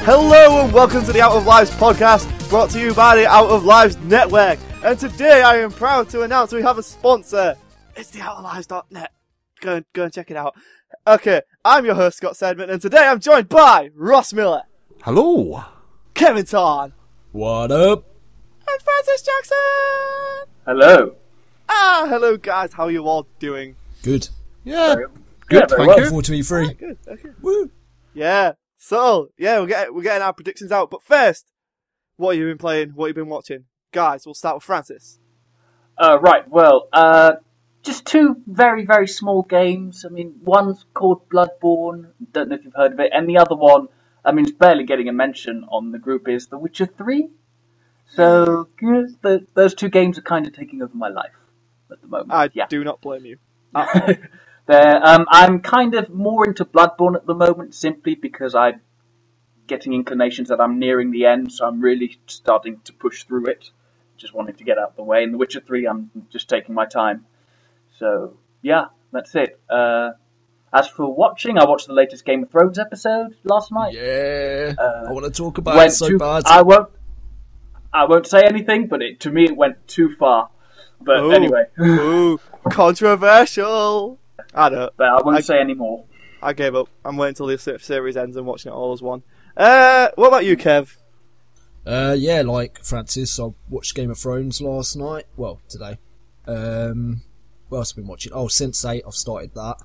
Hello and welcome to the Out of Lives podcast, brought to you by the Out of Lives Network. And today I am proud to announce we have a sponsor. It's the outoflives.net. Go and check it out. Okay, I'm your host Scott Sedman, and today I'm joined by Ross Miller. Hello. Kevin Tarn. What up? And Francis Jackson. Hello. Hello guys. How are you all doing? Good. Yeah. Good, Thank well. you. Forward to E3. Good. Okay. Woo. Yeah. So we're getting our predictions out. But first, what have you been playing? What have you been watching, guys? We'll start with Francis. Right, well, just two very, very small games. I mean, one's called Bloodborne, don't know if you've heard of it, and the other one, I mean, it's barely getting a mention on the group, is The Witcher 3. So, those two games are kind of taking over my life at the moment. I do not blame you. I'm kind of more into Bloodborne at the moment, simply because I'm getting inclinations that I'm nearing the end, so I'm really starting to push through it. Just wanting to get out of the way. In The Witcher 3, I'm just taking my time. So, yeah, that's it. As for watching, I watched the latest Game of Thrones episode last night. Yeah. I want to talk about it so bad. I won't say anything, but to me it went too far. But anyway. Ooh, controversial. I don't. But I won't say any more. I gave up. I'm waiting till the series ends and watching it all as one. What about you, Kev? Yeah, like Francis, I watched Game of Thrones last night. Well, today. What else have I been watching? Oh, Sense8, I've started that.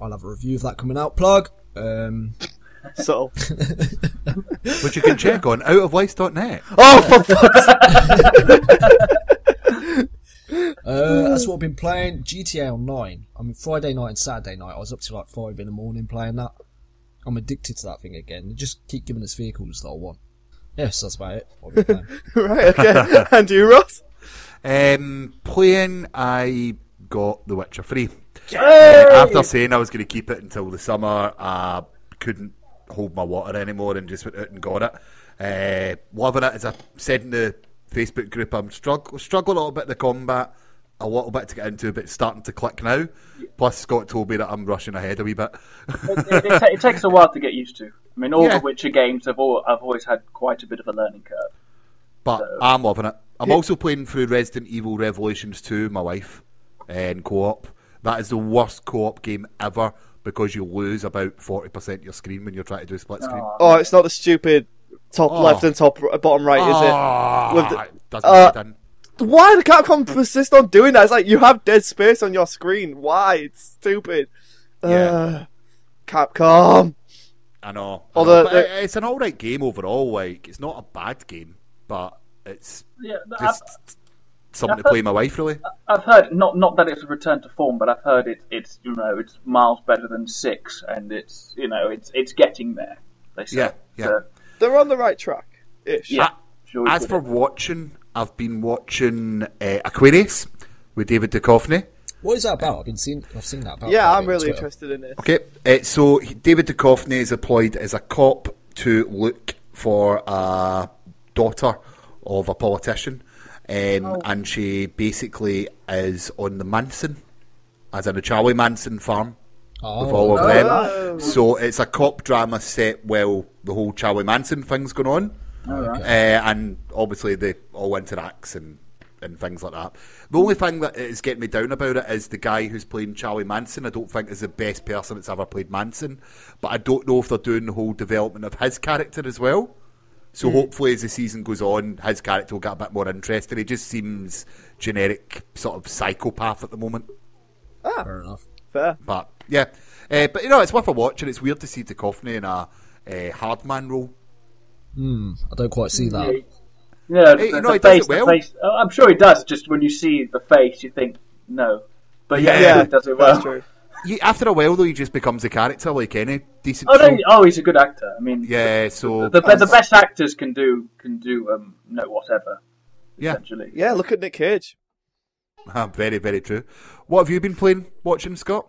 I'll have a review of that coming out. Plug. So. Which you can check on outoflives.net. Oh, for fuck's That's what I've been playing. GTA Online. I mean, Friday night and Saturday night, I was up to like 5 in the morning playing that. I'm addicted to that thing again. They just keep giving us vehicles that I want. Yes, that's about it. What I've been playing. Right, okay. And you, Ross? Playing, I got The Witcher 3. After saying I was going to keep it until the summer, I couldn't hold my water anymore and just went out and got it. Loving it. As I said in the Facebook group, I'm struggling a little bit in the combat, a little bit to get into, but it's starting to click now. Plus, Scott told me that I'm rushing ahead a wee bit. It takes a while to get used to. I mean, all the Witcher games I've always had quite a bit of a learning curve. But So. I'm loving it. I'm also playing through Resident Evil Revelations 2, my wife, in co-op. That is the worst co-op game ever because you lose about 40% of your screen when you're trying to do a split screen. Oh, it's not the stupid top left and top bottom right, is it? Doesn't Why do Capcom persist on doing that? It's like, you have dead space on your screen. Why? It's stupid. Yeah. Capcom. I know. Although But it's an alright game overall. Like, it's not a bad game, but it's just something to play my wife, really. I've heard not that it's a return to form, but I've heard it's miles better than 6, and it's getting there. They say. Yeah. So, They're on the right track. Ish. yeah. Sure As for watching, I've been watching Aquarius with David Duchovny. What is that about? I've seen that about. Yeah, I'm really interested in it. Okay, so David Duchovny is employed as a cop to look for a daughter of a politician, and she basically is on the Manson, as in the Charlie Manson farm, with all of them. So it's a cop drama set while the whole Charlie Manson thing's going on. And obviously they all interacts and things like that. The only thing that is getting me down about it is the guy who's playing Charlie Manson. I don't think is the best person that's ever played Manson, but I don't know if they're doing the whole development of his character as well. So hopefully as the season goes on, his character will get a bit more interesting. He just seems generic sort of psychopath at the moment. Fair enough. Fair. But yeah, but it's worth a watch, and it's weird to see Duchovny in a hard man role. I don't quite see that. Yeah, He the does face, it well. the face. I'm sure he does. Just when you see the face, you think no. But Yeah, he does it well. That's true. After a while, though, he just becomes a character like any decent Oh, show. no, he's a good actor. I mean, Yeah, so the best actors can do whatever. Yeah. Essentially. Yeah, look at Nick Cage. Very, very true. What have you been watching, Scott?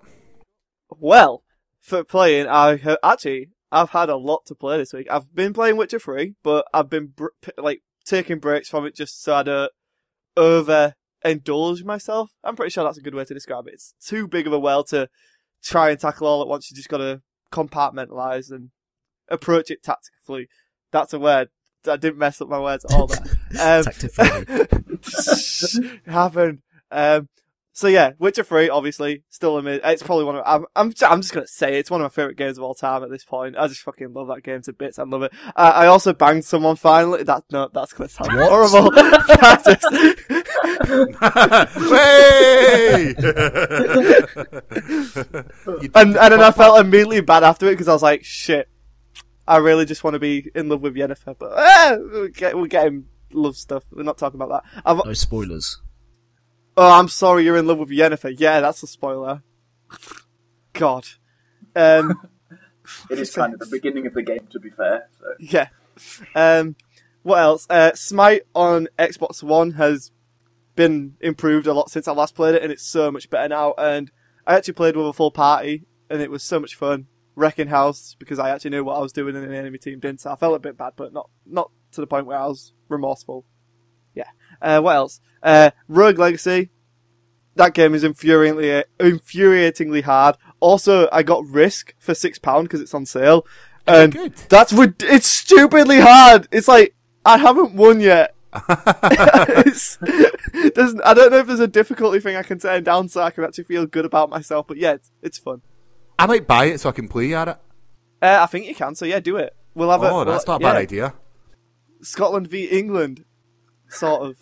Well, for playing, I've had a lot to play this week. I've been playing Witcher 3, but I've been taking breaks from it just so I don't over-indulge myself. I'm pretty sure that's a good way to describe it. It's too big of a well to try and tackle all at once. You just got to compartmentalise approach it tactfully. That's a word. I didn't mess up my words at all there. Tactfully. Happened. So yeah, Witcher 3, obviously, still amazing. It's probably one of, I'm just gonna say it's one of my favourite games of all time at this point. I just fucking love that game to bits. I love it. I also banged someone finally. That's gonna sound horrible. Hey! and then I felt immediately bad after it because I was like, shit, I really just want to be in love with Yennefer, but we're getting love stuff. We're not talking about that. No spoilers. Oh, I'm sorry, you're in love with Yennefer. Yeah, that's a spoiler. God. It is kind of the beginning of the game, to be fair. So. Yeah. What else? Smite on Xbox One has been improved a lot since I last played it, and it's so much better now. And I actually played with a full party, and it was so much fun. Wrecking house, because I actually knew what I was doing and the enemy team didn't, so I felt a bit bad, but not to the point where I was remorseful. Yeah. What else? Rogue Legacy. That game is infuriatingly hard. Also, I got Risk for £6 because it's on sale. And good. It's stupidly hard. It's like, I haven't won yet. I don't know if there's a difficulty thing I can turn down so I can actually feel good about myself, but yeah, it's fun. I might buy it so I can play at it. I think you can, so yeah, do it. That's not a bad idea. Scotland v England, sort of.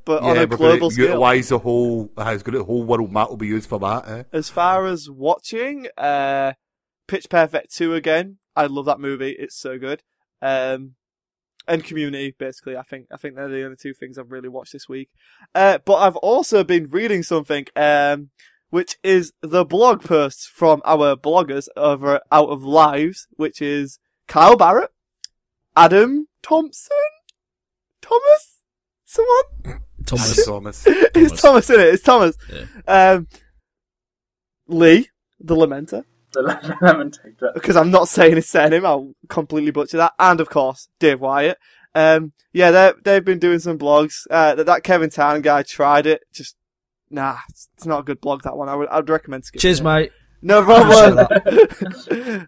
But on a global scale. Utilise the whole world map will be used for that, eh? As far as watching, Pitch Perfect 2 again. I love that movie. It's so good. And Community, basically. I think they're the only two things I've really watched this week. But I've also been reading something, which is the blog posts from our bloggers over Out of Lives, which is Kyle Barrett, Adam Thompson, Thomas, someone. Thomas. It's Thomas, isn't it? It's Thomas. Yeah. Lee, the Lamenter. The Lamentator. Because I'm not saying his surname, I'll completely butcher that. And of course, Dave Wyatt. They've been doing some blogs. That Kevin Tan guy tried it. Just, it's not a good blog, that one. I'd recommend skipping Cheers, it. mate. No problem.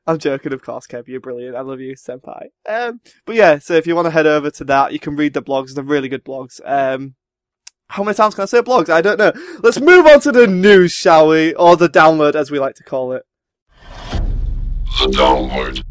I'm joking, of course, Kev. You're brilliant. I love you, senpai. But yeah, so if you want to head over to that, you can read the blogs. They're really good blogs. How many times can I say blogs? I don't know. Let's move on to the news, shall we? Or the download, as we like to call it. The download.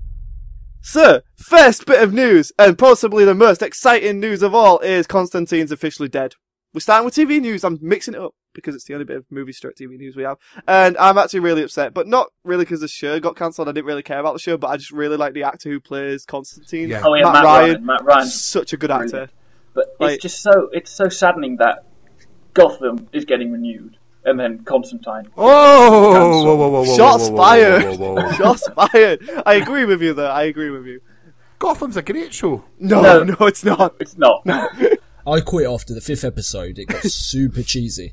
So, first bit of news, and possibly the most exciting news of all, is Constantine's officially dead. We're starting with TV news. I'm mixing it up because it's the only bit of movie-stroke TV news we have. And I'm actually really upset, but not really because the show got cancelled. I didn't really care about the show, but I just really like the actor who plays Constantine. Yeah. Oh yeah, Matt Ryan. Matt Ryan. Such a good actor. But it's so saddening that Gotham is getting renewed, and then Constantine. Whoa. Shots fired. Shots fired. I agree with you, though. I agree with you. Gotham's a great show. No, it's not. It's not. No. I quit after the 5th episode. It got super cheesy.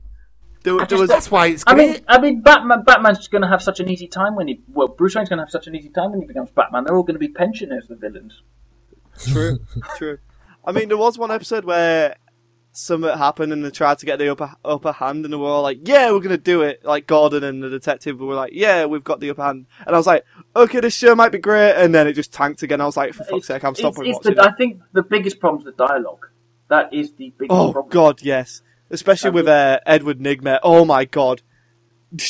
That's why it's great. I mean, Batman's going to have such an easy time Bruce Wayne's going to have such an easy time when he becomes Batman. They're all going to be pensioners, the villains. True. I mean, there was one episode where something happened and they tried to get the upper hand, and they were all like, yeah, we're going to do it. Like, Gordon and the detective were like, yeah, we've got the upper hand. And I was like, okay, this show might be great. And then it just tanked again. I was like, for fuck's sake, I'm stopping watching it. I think the biggest problem is the dialogue. That is the biggest problem. Oh, God, yes. Especially with Edward Nigma. Oh, my God.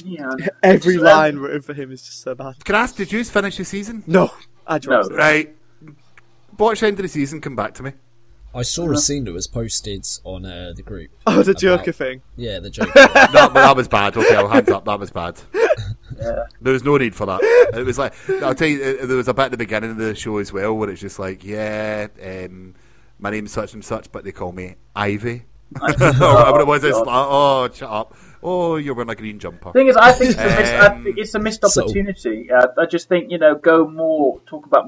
Yeah. Every line written for him is just so bad. Can I ask, did you finish the season? No, I dropped it. Right. Watch the end of the season, come back to me. I saw a scene that was posted on the group. Oh, the Joker thing. Yeah, the Joker. that was bad. Okay, I'll hands up. That was bad. Yeah. There was no need for that. It was like, I'll tell you, there was a bit at the beginning of the show as well where it's just like, my name's such and such, but they call me Ivy. Or whatever it was. It's like, shut up. Oh, you're wearing a green jumper. Thing is, I think it's a missed opportunity. I just think, talk more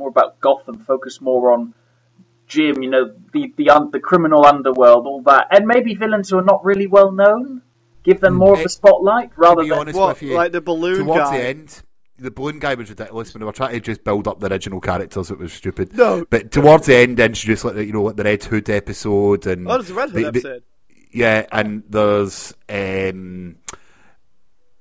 about Gotham, focus more on Jim, the criminal underworld, all that, and maybe villains who are not really well known. Give them more of the spotlight rather than like the balloon towards guy. the end. The balloon guy was ridiculous when they were trying to just build up the original characters. It was stupid. No, but towards the end, introduce like the Red Hood episode and there's a Red Hood episode. Yeah, and there's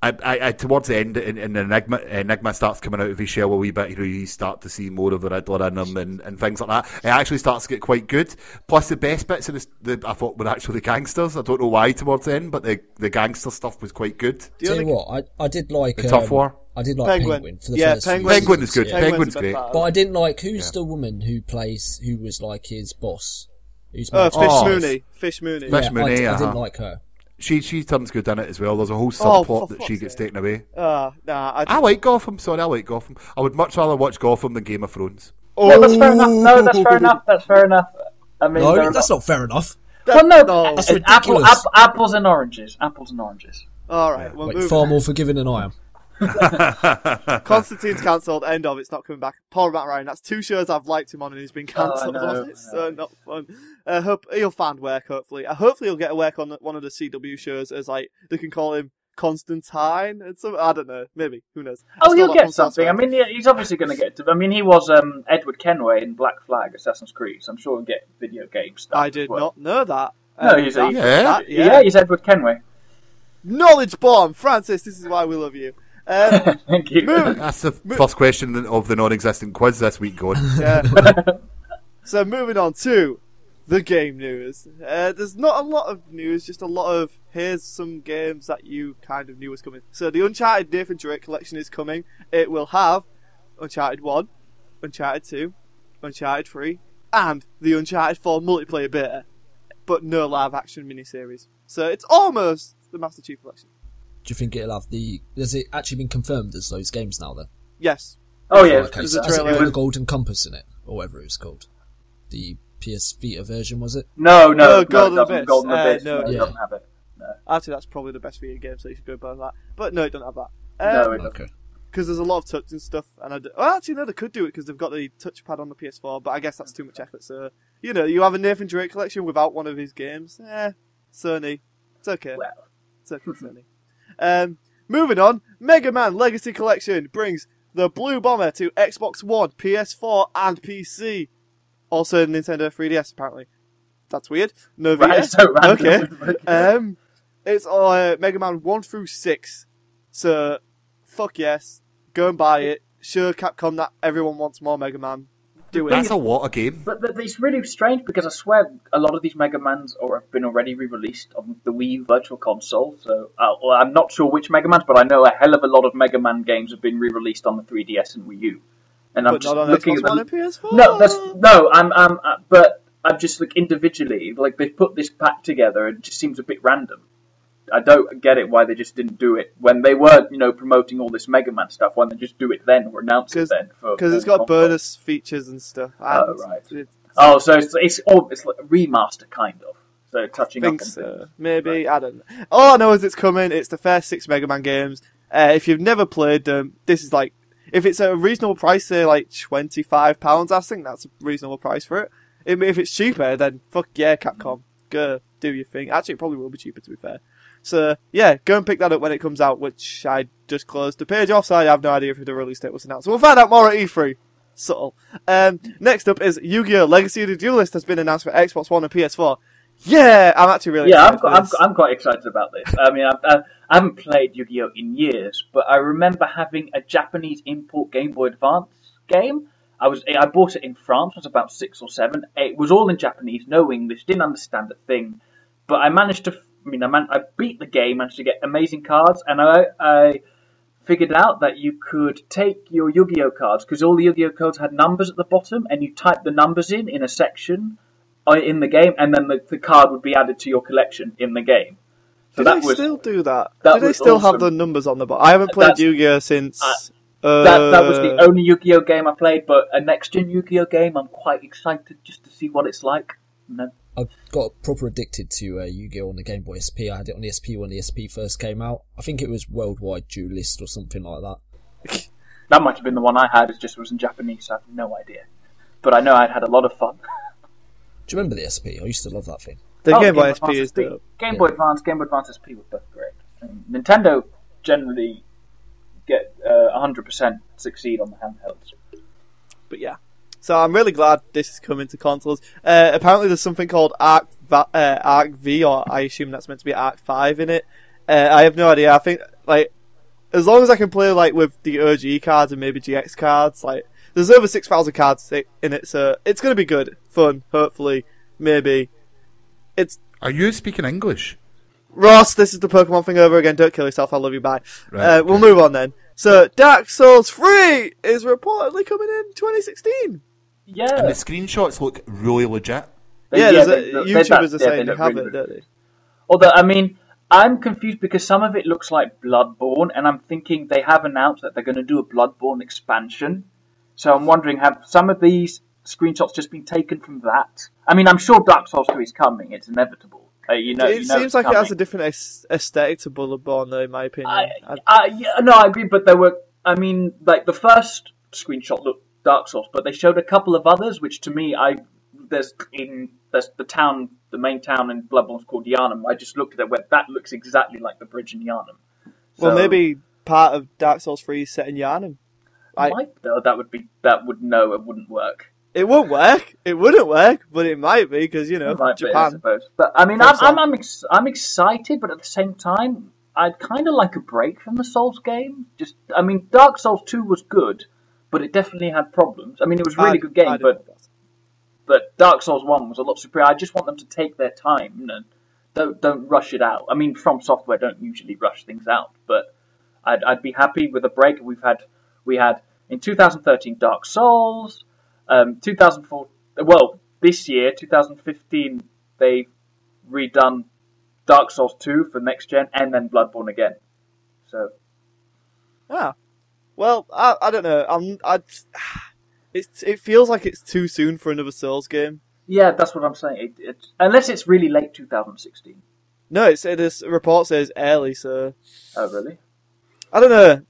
I towards the end, in Enigma starts coming out of his shell a wee bit. You start to see more of the Riddler in him and things like that. It actually starts to get quite good. Plus, the best bits of I thought were actually the gangsters. I don't know why towards the end, but the gangster stuff was quite good. Tell you what, I did like the tough war. I did like Penguin for the first few Penguin is good. Yeah. Penguin's great. But I didn't like who's the woman who was like his boss. Fish Mooney. Fish Mooney. I didn't like her. She turns good in it as well. There's a whole subplot that she gets taken away. I like Gotham. Sorry, I like Gotham. I would much rather watch Gotham than Game of Thrones. No, that's fair enough. No, that's fair enough. That's fair enough. I mean, no, that's not fair enough. Well, no, that's ridiculous. Apples and oranges. Apples and oranges. All right. Well, far more forgiving than I am. Constantine's cancelled. End of. It's not coming back. Paul Matt Ryan. That's 2 shows I've liked him on, and he's been cancelled. It's so not fun. Hope he'll find work. Hopefully he'll get a work on one of the CW shows as like they can call him Constantine and some. I don't know. Maybe who knows? He'll get something. I mean, he's obviously going to get. I mean, he was Edward Kenway in Black Flag, Assassin's Creed. So I'm sure he'll get video game stuff. I did not know that. No, he's Edward Kenway. Knowledge bomb, Francis. This is why we love you. Thank you. That's the first question of the non-existent quiz this week going. Yeah. So moving on to the game news. There's not a lot of news, just a lot of here's some games that you kind of knew was coming. So the Uncharted Nathan Drake collection is coming. It will have Uncharted 1, Uncharted 2, Uncharted 3, and the Uncharted 4 multiplayer beta, but no live action miniseries. So it's almost the Master Chief collection. Do you think it'll have has it actually been confirmed as those games now then? Yes. Oh yeah. Okay, so has it got the Golden Compass in it, or whatever it was called? The PS Vita version, was it? No, Golden Abyss. Golden Abyss. No, it doesn't have it. No. Actually, that's probably the best Vita game, so you should go buy that. But no, it doesn't have that. No, it doesn't. Okay. Because there's a lot of touch and stuff, and actually no, they could do it because they've got the touchpad on the PS4, but I guess that's too much effort. So you have a Nathan Drake collection without one of his games. Sony, it's okay. Well. It's okay, Sony. Moving on, Mega Man Legacy Collection brings the Blue Bomber to Xbox One, PS4, and PC. Also Nintendo 3DS, apparently. That's weird. No Vita. Right, so random. Okay. It's Mega Man 1 through 6. So, fuck yes. Go and buy it. Sure, Capcom, that everyone wants more Mega Man. Do it. That's a lot of game. But it's really strange because I swear a lot of these Mega Mans have been already re-released on the Wii Virtual Console. So I'm not sure which Mega Mans, but I know a hell of a lot of Mega Man games have been re-released on the 3DS and Wii U. And I'm just looking at them. PS4. But I'm just individually, they put this pack together and it just seems a bit random. I don't get it why they just didn't do it when they were, promoting all this Mega Man stuff. Why don't they just do it then or announce it then? Because it's got bonus features and stuff. Oh right. So it's like a remaster kind of. So touching up on things. Maybe, right. I don't know. All I know is it's coming. It's the first 6 Mega Man games. If you've never played them, this is if it's a reasonable price, say £25, I think that's a reasonable price for it. If it's cheaper, then fuck yeah, Capcom. Go do your thing. Actually, it probably will be cheaper to be fair. So, yeah, go and pick that up when it comes out, which I just closed the page off, so I have no idea if the release date was announced. So we'll find out more at E3. Subtle. Next up is Yu-Gi-Oh! Legacy of the Duelist has been announced for Xbox One and PS4. Yeah, I'm actually really excited. I'm quite excited about this. I mean, I haven't played Yu-Gi-Oh! In years, but I remember having a Japanese import Game Boy Advance game. I bought it in France, I was about 6 or 7. It was all in Japanese, no English, didn't understand a thing. But I managed to... I beat the game, managed to get amazing cards, and I figured out that you could take your Yu-Gi-Oh cards, because all the Yu-Gi-Oh cards had numbers at the bottom, and you type the numbers in a section in the game, and then the card would be added to your collection in the game. So do they still do that? Do they still have the numbers on the bottom? I haven't played Yu-Gi-Oh since... That was the only Yu-Gi-Oh game I played, but a next-gen Yu-Gi-Oh game, I'm quite excited just to see what it's like. I got proper addicted to Yu-Gi-Oh! On the Game Boy SP. I had it on the SP when the SP first came out. I think it was Worldwide Duelist or something like that. That might have been the one I had, it just was in Japanese, so I have no idea. But I know I'd had a lot of fun. Do you remember the SP? I used to love that thing. The Game Boy SP is dope. Game Boy Advance, Game Boy Advance SP were both great. And Nintendo generally get 100% succeed on the handhelds. But yeah. So I'm really glad this is coming to consoles. Apparently there's something called Arc V, or I assume that's meant to be Arc 5 in it. I have no idea. I think, as long as I can play like with the OG cards and maybe GX cards, like there's over 6,000 cards in it, so it's going to be good, fun, hopefully, maybe. Are you speaking English? Ross, this is the Pokemon thing over again. Don't kill yourself. I love you. Bye. Right, okay. We'll move on then. So, Dark Souls 3 is reportedly coming in 2016. Yeah. And the screenshots look really legit. YouTubers are saying they have it, don't they? Although, I mean, I'm confused because some of it looks like Bloodborne, and I'm thinking they have announced that they're going to do a Bloodborne expansion. So I'm wondering, have some of these screenshots just been taken from that? I mean, I'm sure Dark Souls 3 is coming. It's inevitable. It seems like it has a different aesthetic to Bloodborne, though, in my opinion. I agree, but there were, I mean, like, the first screenshot looked Dark Souls, but they showed a couple of others, which to me, there's the main town in Bloodborne's called Yharnam. I just looked at it, where that looks exactly like the bridge in Yharnam. So, well, maybe part of Dark Souls 3 is set in Yharnam. It wouldn't work. It won't work. It wouldn't work, but it might be because Japan. I suppose. But I mean, I'm excited, but at the same time, I'd kind of like a break from the Souls game. Dark Souls 2 was good, but it definitely had problems. I mean, it was a really good game, but Dark Souls 1 was a lot superior. I just want them to take their time and don't rush it out. I mean, From Software don't usually rush things out, but I'd be happy with a break. We had in 2013 Dark Souls. 2004. Well, this year, 2015, they redone Dark Souls 2 for next gen, and then Bloodborne again. So, well, I don't know. It feels like it's too soon for another Souls game. Yeah, that's what I'm saying. Unless it's really late 2016. No, this report says early. So. Oh, really? I don't know.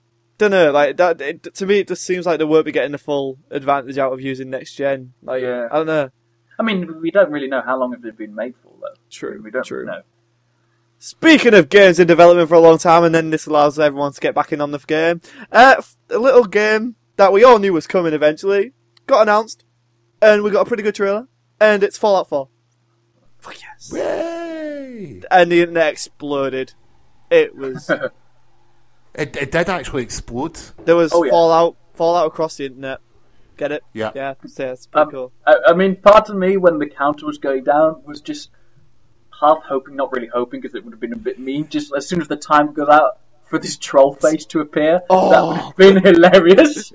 Like that. To me, it just seems like they won't be getting the full advantage out of using next gen. Like, yeah. I don't know. I mean, we don't really know how long they've been made for, though. True. We don't know. Speaking of games in development for a long time, and then this allows everyone to get back in on the game. A little game that we all knew was coming eventually got announced, and we got a pretty good trailer, and it's Fallout 4. Fuck yes! Yay! And the internet exploded. It was. It did actually explode. There was Fallout across the internet. Get it? Yeah. Yeah, it's pretty cool. I mean, part of me, when the counter was going down, was just half hoping, not really hoping, because it would have been a bit mean, just as soon as the time got out for this troll face to appear. That would have been hilarious.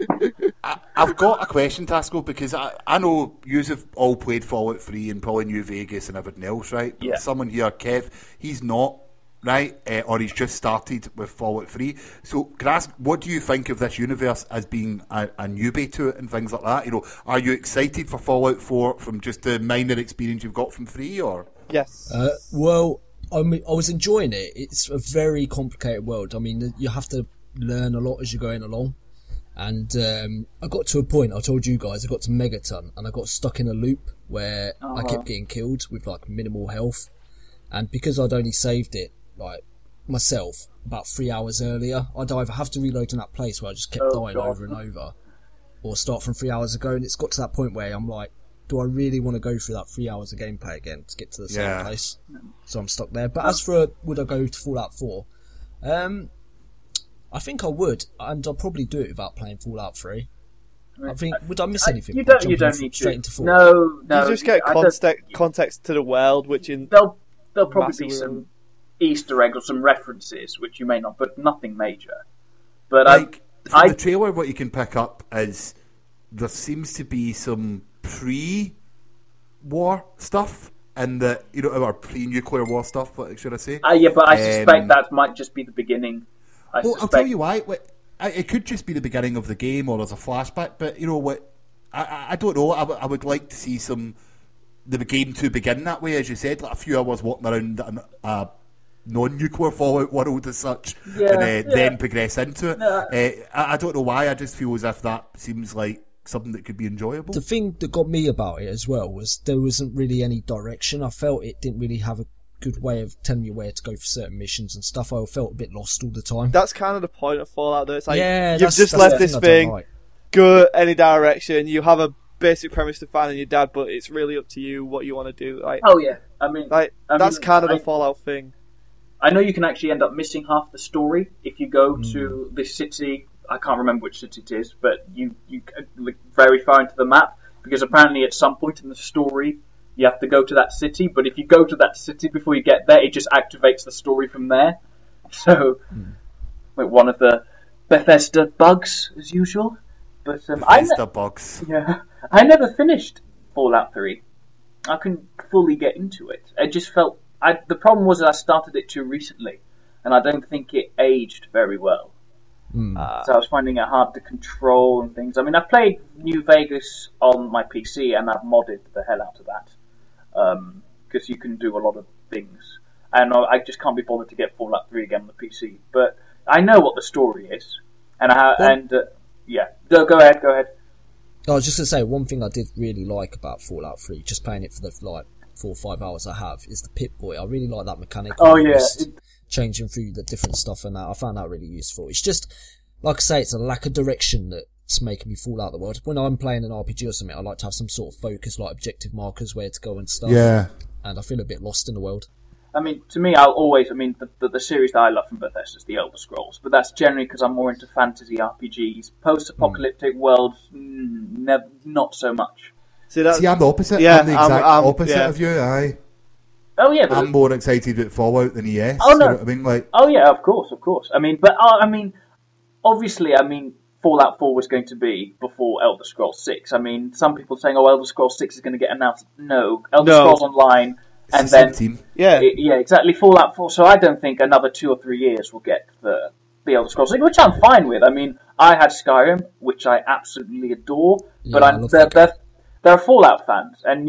I've got a question to ask you, because I know you have all played Fallout 3 and probably New Vegas and everything else, right? But someone here, Kev, he's not. Right, or he's just started with Fallout 3. So, can I ask, what do you think of this universe as being a newbie to it and things like that? Are you excited for Fallout 4 from just the minor experience you've got from 3, or? Yes. Well, I was enjoying it. It's a very complicated world. I mean, you have to learn a lot as you're going along. And I got to a point, I told you guys, I got to Megaton, and I got stuck in a loop where I kept getting killed with like minimal health. And because I'd only saved it, like myself, about 3 hours earlier, I'd either have to reload in that place where I just kept dying over and over, or start from 3 hours ago. And it's got to that point where I'm like, do I really want to go through that 3 hours of gameplay again to get to the same place? So I'm stuck there. But as for would I go to Fallout 4, I think I would, and I'll probably do it without playing Fallout 3. I think, would I miss anything? You don't need straight to. Into 4? No. You just get context to the world, which in there'll probably be some Easter eggs or some references, which you may not, but nothing major. But from the trailer, what you can pick up is there seems to be some pre-war stuff, and or pre-nuclear war stuff. What should I say? Yeah, but I suspect that might just be the beginning. I'll tell you why. It could just be the beginning of the game, or there's a flashback. But you know what? I don't know. I would like to see the game to begin that way, as you said, like a few hours walking around a non-nuclear Fallout world as such, and then progress into it. I don't know why. I just feel as if that seems like something that could be enjoyable. The thing that got me about it as well was there wasn't really any direction. I felt it didn't really have a good way of telling me where to go for certain missions and stuff. I felt a bit lost all the time. That's kind of the point of Fallout, though. It's like, you've that's just left this thing, like. Go any direction, you have a basic premise to finding your dad, but it's really up to you what you want to do. Like, oh yeah, I mean, that's kind of the Fallout thing. I know you can actually end up missing half the story if you go to this city. I can't remember which city it is, but you look very far into the map, because apparently at some point in the story you have to go to that city, but if you go to that city before you get there, it just activates the story from there. So, one of the Bethesda bugs, as usual. But Bethesda bugs. Yeah, I never finished Fallout 3. I couldn't fully get into it. I just felt... the problem was that I started it too recently, and I don't think it aged very well. So I was finding it hard to control and things. I mean, I've played New Vegas on my PC, and I've modded the hell out of that. Because you can do a lot of things. And I just can't be bothered to get Fallout 3 again on the PC. But I know what the story is. Yeah. Go ahead. I was just going to say, one thing I did really like about Fallout 3, just playing it for the 4 or 5 hours I have, is the Pip-Boy. I really like that mechanic. Oh, yeah. Changing through the different stuff and that. I found that really useful. It's just, like I say, it's a lack of direction that's making me fall out of the world. When I'm playing an RPG or something, I like to have some sort of focus, like objective markers, where to go and stuff. Yeah. And I feel a bit lost in the world. I mean, to me, the series that I love from Bethesda is the Elder Scrolls, but that's generally because I'm more into fantasy RPGs. Post-apocalyptic worlds, not so much. See, I'm the opposite. Yeah, I'm the exact opposite of you. Aye. Oh yeah, I'm more excited about Fallout than ES. Oh no, you know what I mean, like. Oh yeah, of course. I mean, obviously, Fallout 4 was going to be before Elder Scrolls 6. I mean, some people saying, "Oh, Elder Scrolls 6 is going to get announced." No, Elder Scrolls Online. And then, exactly, Fallout 4. So I don't think another 2 or 3 years will get the Elder Scrolls, which I'm fine with. I mean, I had Skyrim, which I absolutely adore, but there are Fallout fans, and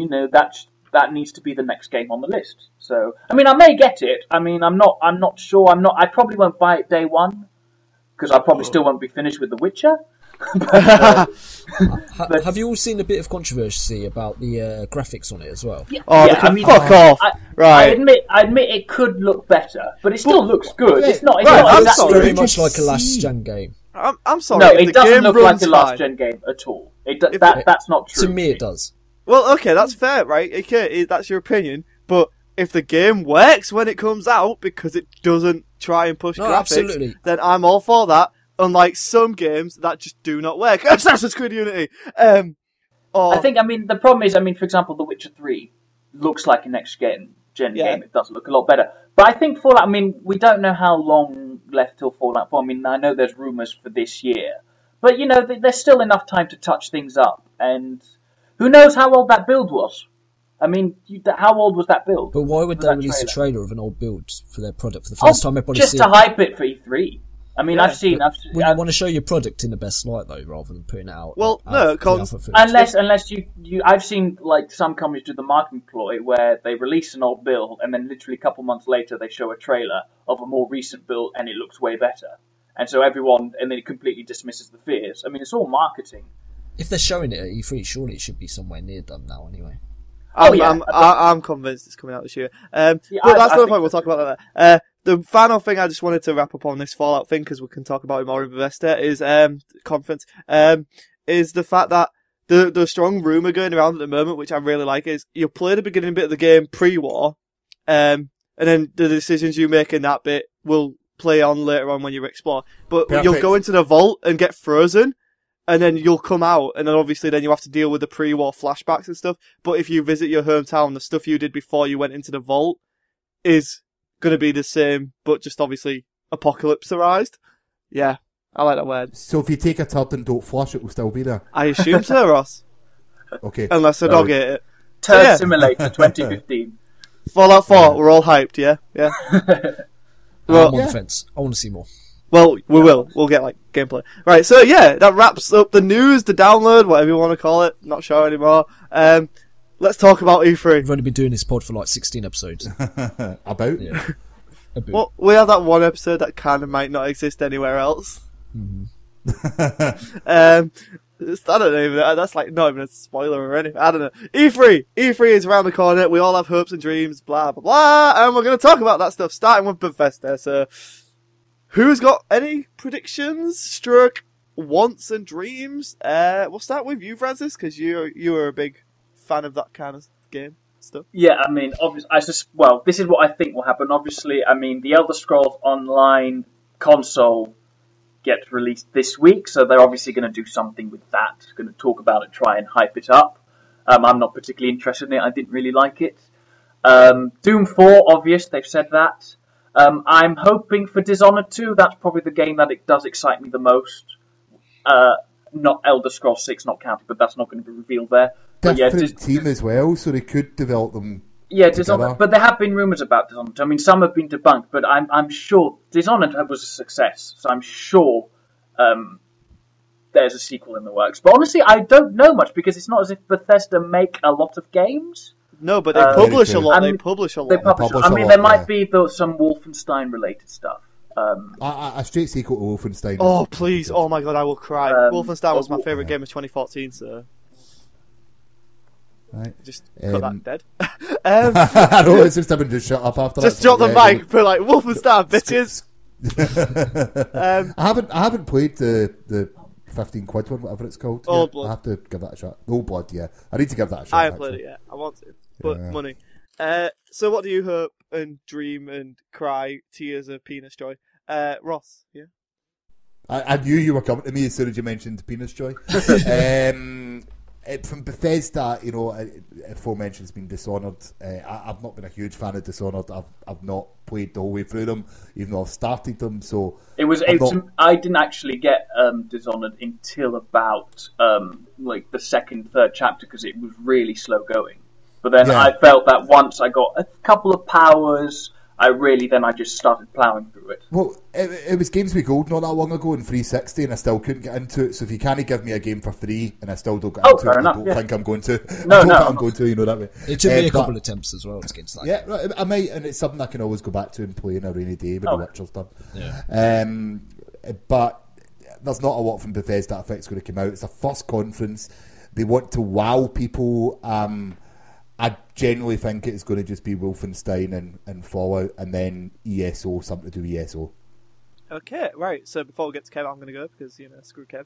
that needs to be the next game on the list. So, I mean, I may get it. I mean, I'm not sure. I probably won't buy it day one, because I probably still won't be finished with The Witcher. Have you all seen a bit of controversy about the graphics on it as well? Fuck off! Right. I admit it could look better, but it still looks good. Yeah, it's not exactly very much like a last gen game. I'm sorry. No, it doesn't look like a last gen game at all. That's not true. To me, it does. Well, okay, that's fair, right? Okay, that's your opinion, but if the game works when it comes out because it doesn't try and push graphics, then I'm all for that. Unlike some games that just do not work. Assassin's Creed Unity! I think, the problem is, for example, The Witcher 3 looks like a next-gen game. It does look a lot better. But I think Fallout, we don't know how long left till Fallout 4. I know there's rumours for this year. But, there's still enough time to touch things up. And who knows how old that build was? How old was that build? But why would they release a trailer of an old build for their product for the first time everybody just to hype it for E3. I've seen. You want to show your product in the best light, though, rather than putting it out. Well, unless you, I've seen some companies do the marketing ploy where they release an old build and then literally a couple months later they show a trailer of a more recent build and it looks way better, and so everyone and then it completely dismisses the fears. It's all marketing. If they're showing it at E3, surely it should be somewhere near done now, anyway. I'm convinced it's coming out this year. But that's the point. We'll talk about that. The final thing I just wanted to wrap up on this Fallout thing, because we can talk about it more in Bethesda, is is the fact that the strong rumour going around at the moment, which I really like, is you'll play the beginning bit of the game pre-war, and then the decisions you make in that bit will play on later on when you explore. But you'll go into the vault and get frozen, and then you'll come out, and then obviously then you have to deal with the pre-war flashbacks and stuff. But if you visit your hometown, the stuff you did before you went into the vault is going to be the same, but just obviously apocalypseized. Yeah, I like that word. So if you take a turd and don't flush, it will still be there? I assume so, Ross. Okay. Unless the dog ate it. Turd Simulator 2015. Fallout 4, we're all hyped, yeah? Yeah. I'm on the fence. I want to see more. Well, we will. We'll get, gameplay. Right, so yeah, that wraps up the news, the download, whatever you want to call it. Not sure anymore. Let's talk about E3. We've only been doing this pod for 16 episodes. About? Yeah. Well, we have that one episode that kind of might not exist anywhere else. Mm-hmm. I don't know, that's not even a spoiler or anything. I don't know. E3 is around the corner. We all have hopes and dreams, blah, blah, blah. And we're going to talk about that stuff, starting with Bethesda. So, who's got any predictions, wants and dreams? We'll start with you, Francis, because you are a big fan of that kind of game. stuff. Yeah, I mean, obviously, this is what I think will happen. Obviously, I mean, the Elder Scrolls Online console gets released this week, so they're obviously going to do something with that. Going to talk about it, try and hype it up. I'm not particularly interested in it. I didn't really like it. Doom 4, obvious, they've said that. I'm hoping for Dishonored 2. That's probably the game that it does excite me the most. Not Elder Scrolls 6, not counted, but that's not going to be revealed there. Different team as well, so they could develop them. Yeah, Dishonored, but there have been rumours about Dishonored. I mean, some have been debunked, but I'm sure Dishonored was a success, so I'm sure there's a sequel in the works. But honestly, I don't know much because it's not as if Bethesda make a lot of games. No, but they publish a lot. They publish a lot. I mean, there might be some Wolfenstein related stuff. A straight sequel to Wolfenstein. Oh please! Oh my god, I will cry. Wolfenstein was my favourite game of 2014, so. Right. Just cut that dead. I know, it's just having to shut up after just that. drop the mic, but like Wolfenstein, bitches. I haven't played the 15 quid one, whatever it's called. Old Blood. I have to give that a shot. Old Blood, yeah. I need to give that a shot. I haven't played it yet. I want to, but money. So what do you hope and dream and cry tears of penis joy? Ross, yeah. I knew you were coming to me as soon as you mentioned penis joy. From Bethesda, you know, aforementioned has been Dishonored. I've not been a huge fan of Dishonored. I've not played the whole way through them, even though I've started them. So I didn't actually get Dishonored until about like the second, third chapter because it was really slow going. But then I felt that once I got a couple of powers, I just started ploughing through it. Well, it was Games Week Gold not that long ago in 360, and I still couldn't get into it. So if you can't give me a game for free, and I still don't get into it, I don't think I'm going to. I'm going to, you know that way. It took me a couple of attempts as well to get to that. Yeah, right, I might, and it's something I can always go back to and play in a rainy day when the Witcher's done. Yeah. But there's not a lot from Bethesda that I think is going to come out. It's the first conference. They want to wow people. I generally think it's going to just be Wolfenstein and Fallout, and then ESO, something to do with ESO. Okay, right. So before we get to Kev, I'm going to go because screw Kev.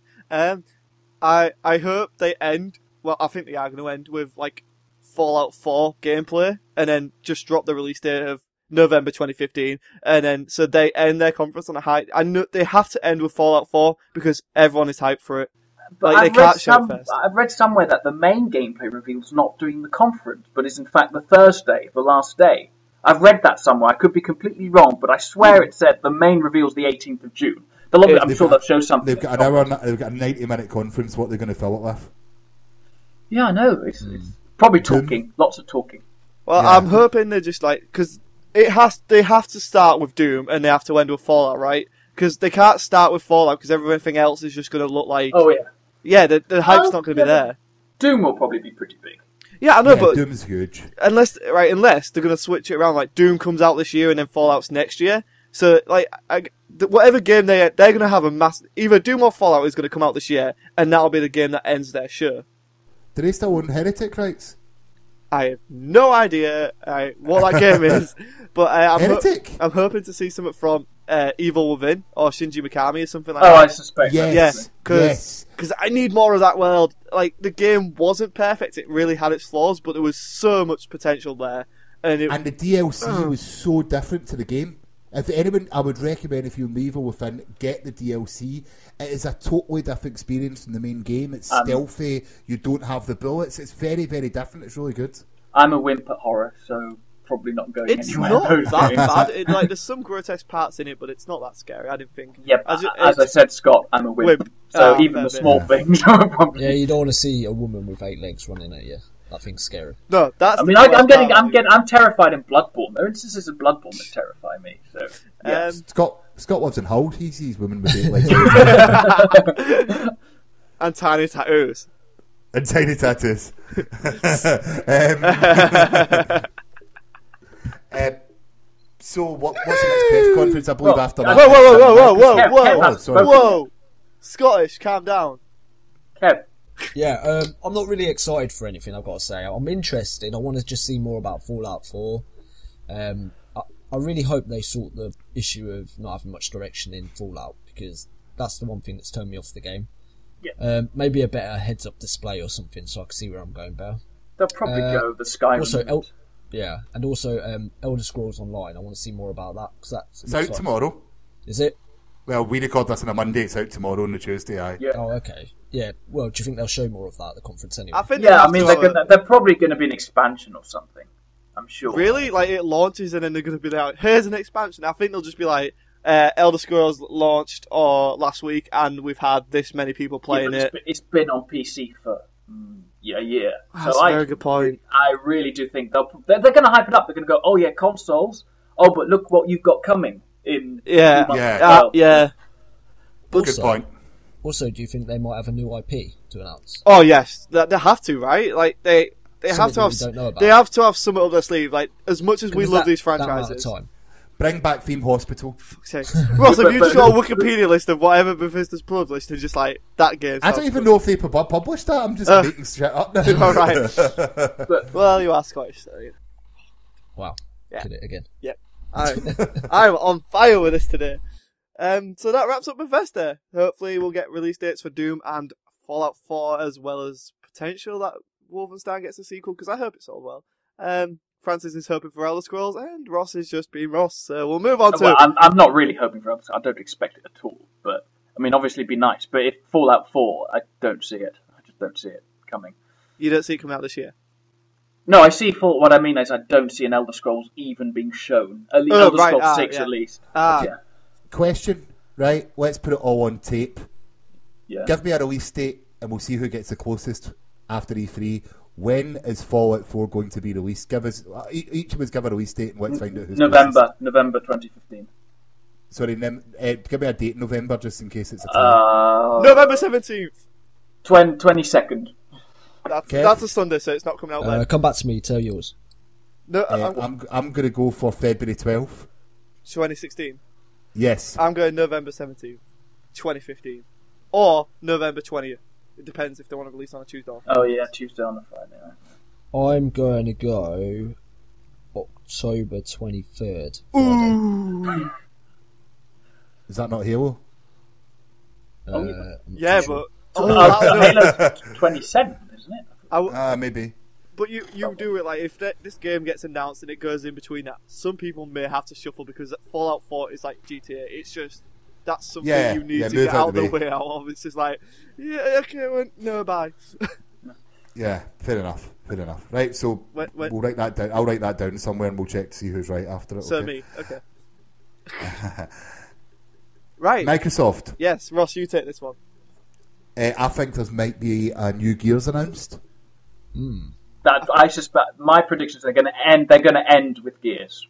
I hope they end. Well, I think they are going to end with like Fallout 4 gameplay, and then just drop the release date of November 2015, and then so they end their conference on a high. I know they have to end with Fallout 4 because everyone is hyped for it. But I've read somewhere that the main gameplay reveal is not during the conference, but is in fact the Thursday, the last day. I've read that somewhere. I could be completely wrong, but I swear it said the main reveal is the 18th of June. I'm sure they'll show something. They've got a 90-minute conference. What they're going to fill it with? Yeah, I know. It's probably talking, lots of talking. Well, I'm hoping they're just like because they have to start with Doom and they have to end with Fallout, right? Because they can't start with Fallout because everything else is just going to look like. Oh yeah. Yeah, the hype's not going to be there. Doom will probably be pretty big. Yeah, I know, but Doom's huge. Unless they're going to switch it around, like Doom comes out this year and then Fallout's next year. So, like, whatever game they're going to have a mass. Either Doom or Fallout is going to come out this year, and that'll be the game that ends their show. Do they still own Heretic rights? I have no idea what that game is, but I'm hoping to see something from Evil Within or Shinji Mikami or something like that. Oh, I suspect. Yes, because I need more of that world. Like the game wasn't perfect; it really had its flaws, but there was so much potential there, and the DLC was so different to the game. If anyone, I would recommend if you're Evil Within, get the DLC. It is a totally different experience from the main game. It's stealthy. You don't have the bullets. It's very, very different. It's really good. I'm a wimp at horror, so probably not going anywhere. It's not that bad. There's some grotesque parts in it, but it's not that scary. I didn't think. Yep. As I said, Scott, I'm a wimp. So even the small things are a problem. Yeah, you don't want to see a woman with 8 legs running at you. That thing's scary. No, that's. I mean, I'm terrified in Bloodborne. There are instances of Bloodborne that terrify me. So, yeah. Scott lives in Hull. He sees women with 8 legs. And tiny tattoos. And tiny tattoos. So, what's the next press conference? I believe after that. Whoa! Scottish, calm down. Kev. Yeah, I'm not really excited for anything, I've got to say. I'm interested. I want to just see more about Fallout 4. I really hope they sort the issue of not having much direction in Fallout, because that's the one thing that's turned me off the game. Yeah. Maybe a better heads-up display or something so I can see where I'm going better. They'll probably go the Skyrim. Also, and also Elder Scrolls Online. I want to see more about that because It's out tomorrow. Is it? Well, we record this on a Monday. It's out tomorrow on the Tuesday. Aye. Yeah. Oh, okay. Yeah. Well, do you think they'll show more of that at the conference anyway? I think they're probably going to be an expansion or something. I'm sure. Really? Like, it launches and then they're going to be like, here's an expansion. I think they'll just be like, Elder Scrolls launched last week and we've had this many people playing it. It's been on PC for a year. That's a very good point. I really do think they're going to hype it up. They're going to go, oh yeah, consoles. Oh, but look what you've got coming in. Yeah. Good point. Also, do you think they might have a new IP to announce? Oh yes, they have to, right? Like they have to have. They have to have something up their sleeve. Like as much as we love these franchises. Bring back Theme Hospital. Ross, have you just got a Wikipedia list of whatever Bethesda's published and just like that game? I don't even know if they published that. I'm just making shit up now. All right. Well, you are Scottish, so. Wow. Yeah. Did it again. Yep. I'm on fire with this today. So that wraps up Bethesda. Hopefully we'll get release dates for Doom and Fallout 4 as well as potential that Wolfenstein gets a sequel because I hope it sold well. Francis is hoping for Elder Scrolls and Ross is just being Ross. So we'll move on to... Well, I'm not really hoping for Elder Scrolls. I don't expect it at all. But, I mean, obviously it'd be nice. But if Fallout 4, I don't see it. I just don't see it coming. You don't see it coming out this year? No, I see what I mean is I don't see an Elder Scrolls even being shown. At least Elder Scrolls 6 at least. Yeah. Question, right? Let's put it all on tape. Yeah. Give me a release date and we'll see who gets the closest after E3. When is Fallout 4 going to be released? Give us each of us give a release date and let's find out who's November 2015. Sorry, give me a date in November just in case it's a time. November 17th. 22nd. That's a Sunday, so it's not coming out then. Come back to me, tell yours. No, I'm going to go for February 12th. 2016. Yes. I'm going November 17th, 2015. Or November 20th. It depends if they want to release on a Tuesday or Friday. Oh yeah, Tuesday on a Friday. Right? I'm going to go October 23rd. Ooh. Is that not Halo? Yeah, but... Halo's 27th, isn't it? Maybe. But you do it like if this game gets announced and it goes in between that, some people may have to shuffle because Fallout 4 is like GTA. It's just that's something you need to get out of the way out of. It's just like no bye. Yeah, fair enough. Right, so we'll write that down. I'll write that down somewhere and we'll check to see who's right after it. So me, okay. Right. Microsoft. Yes, Ross, you take this one. I think there might be a new Gears announced. That I suspect. My predictions are going to end. They're going to end with Gears.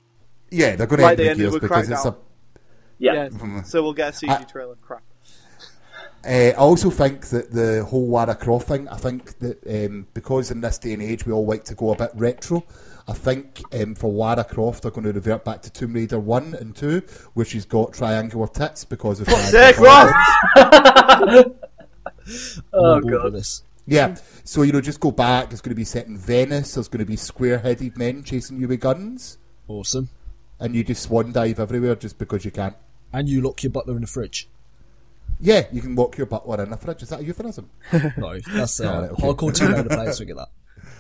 Yeah, they're going to end with Gears because it's a. Yeah. So we'll get a CG trailer. Crap. I also think that the whole Lara Croft thing. I think that because in this day and age we all like to go a bit retro. I think for Lara Croft they're going to revert back to Tomb Raider 1 and 2, where she's got triangular tits because of. Sick, Ross. Oh god. Yeah, so just go back. It's going to be set in Venice. There's going to be square-headed men chasing you with guns. Awesome. And you just swan dive everywhere just because you can. And you lock your butler in the fridge. Yeah, you can lock your butler in the fridge. Is that a euphemism? No, that's hardcore two-layer players will get that.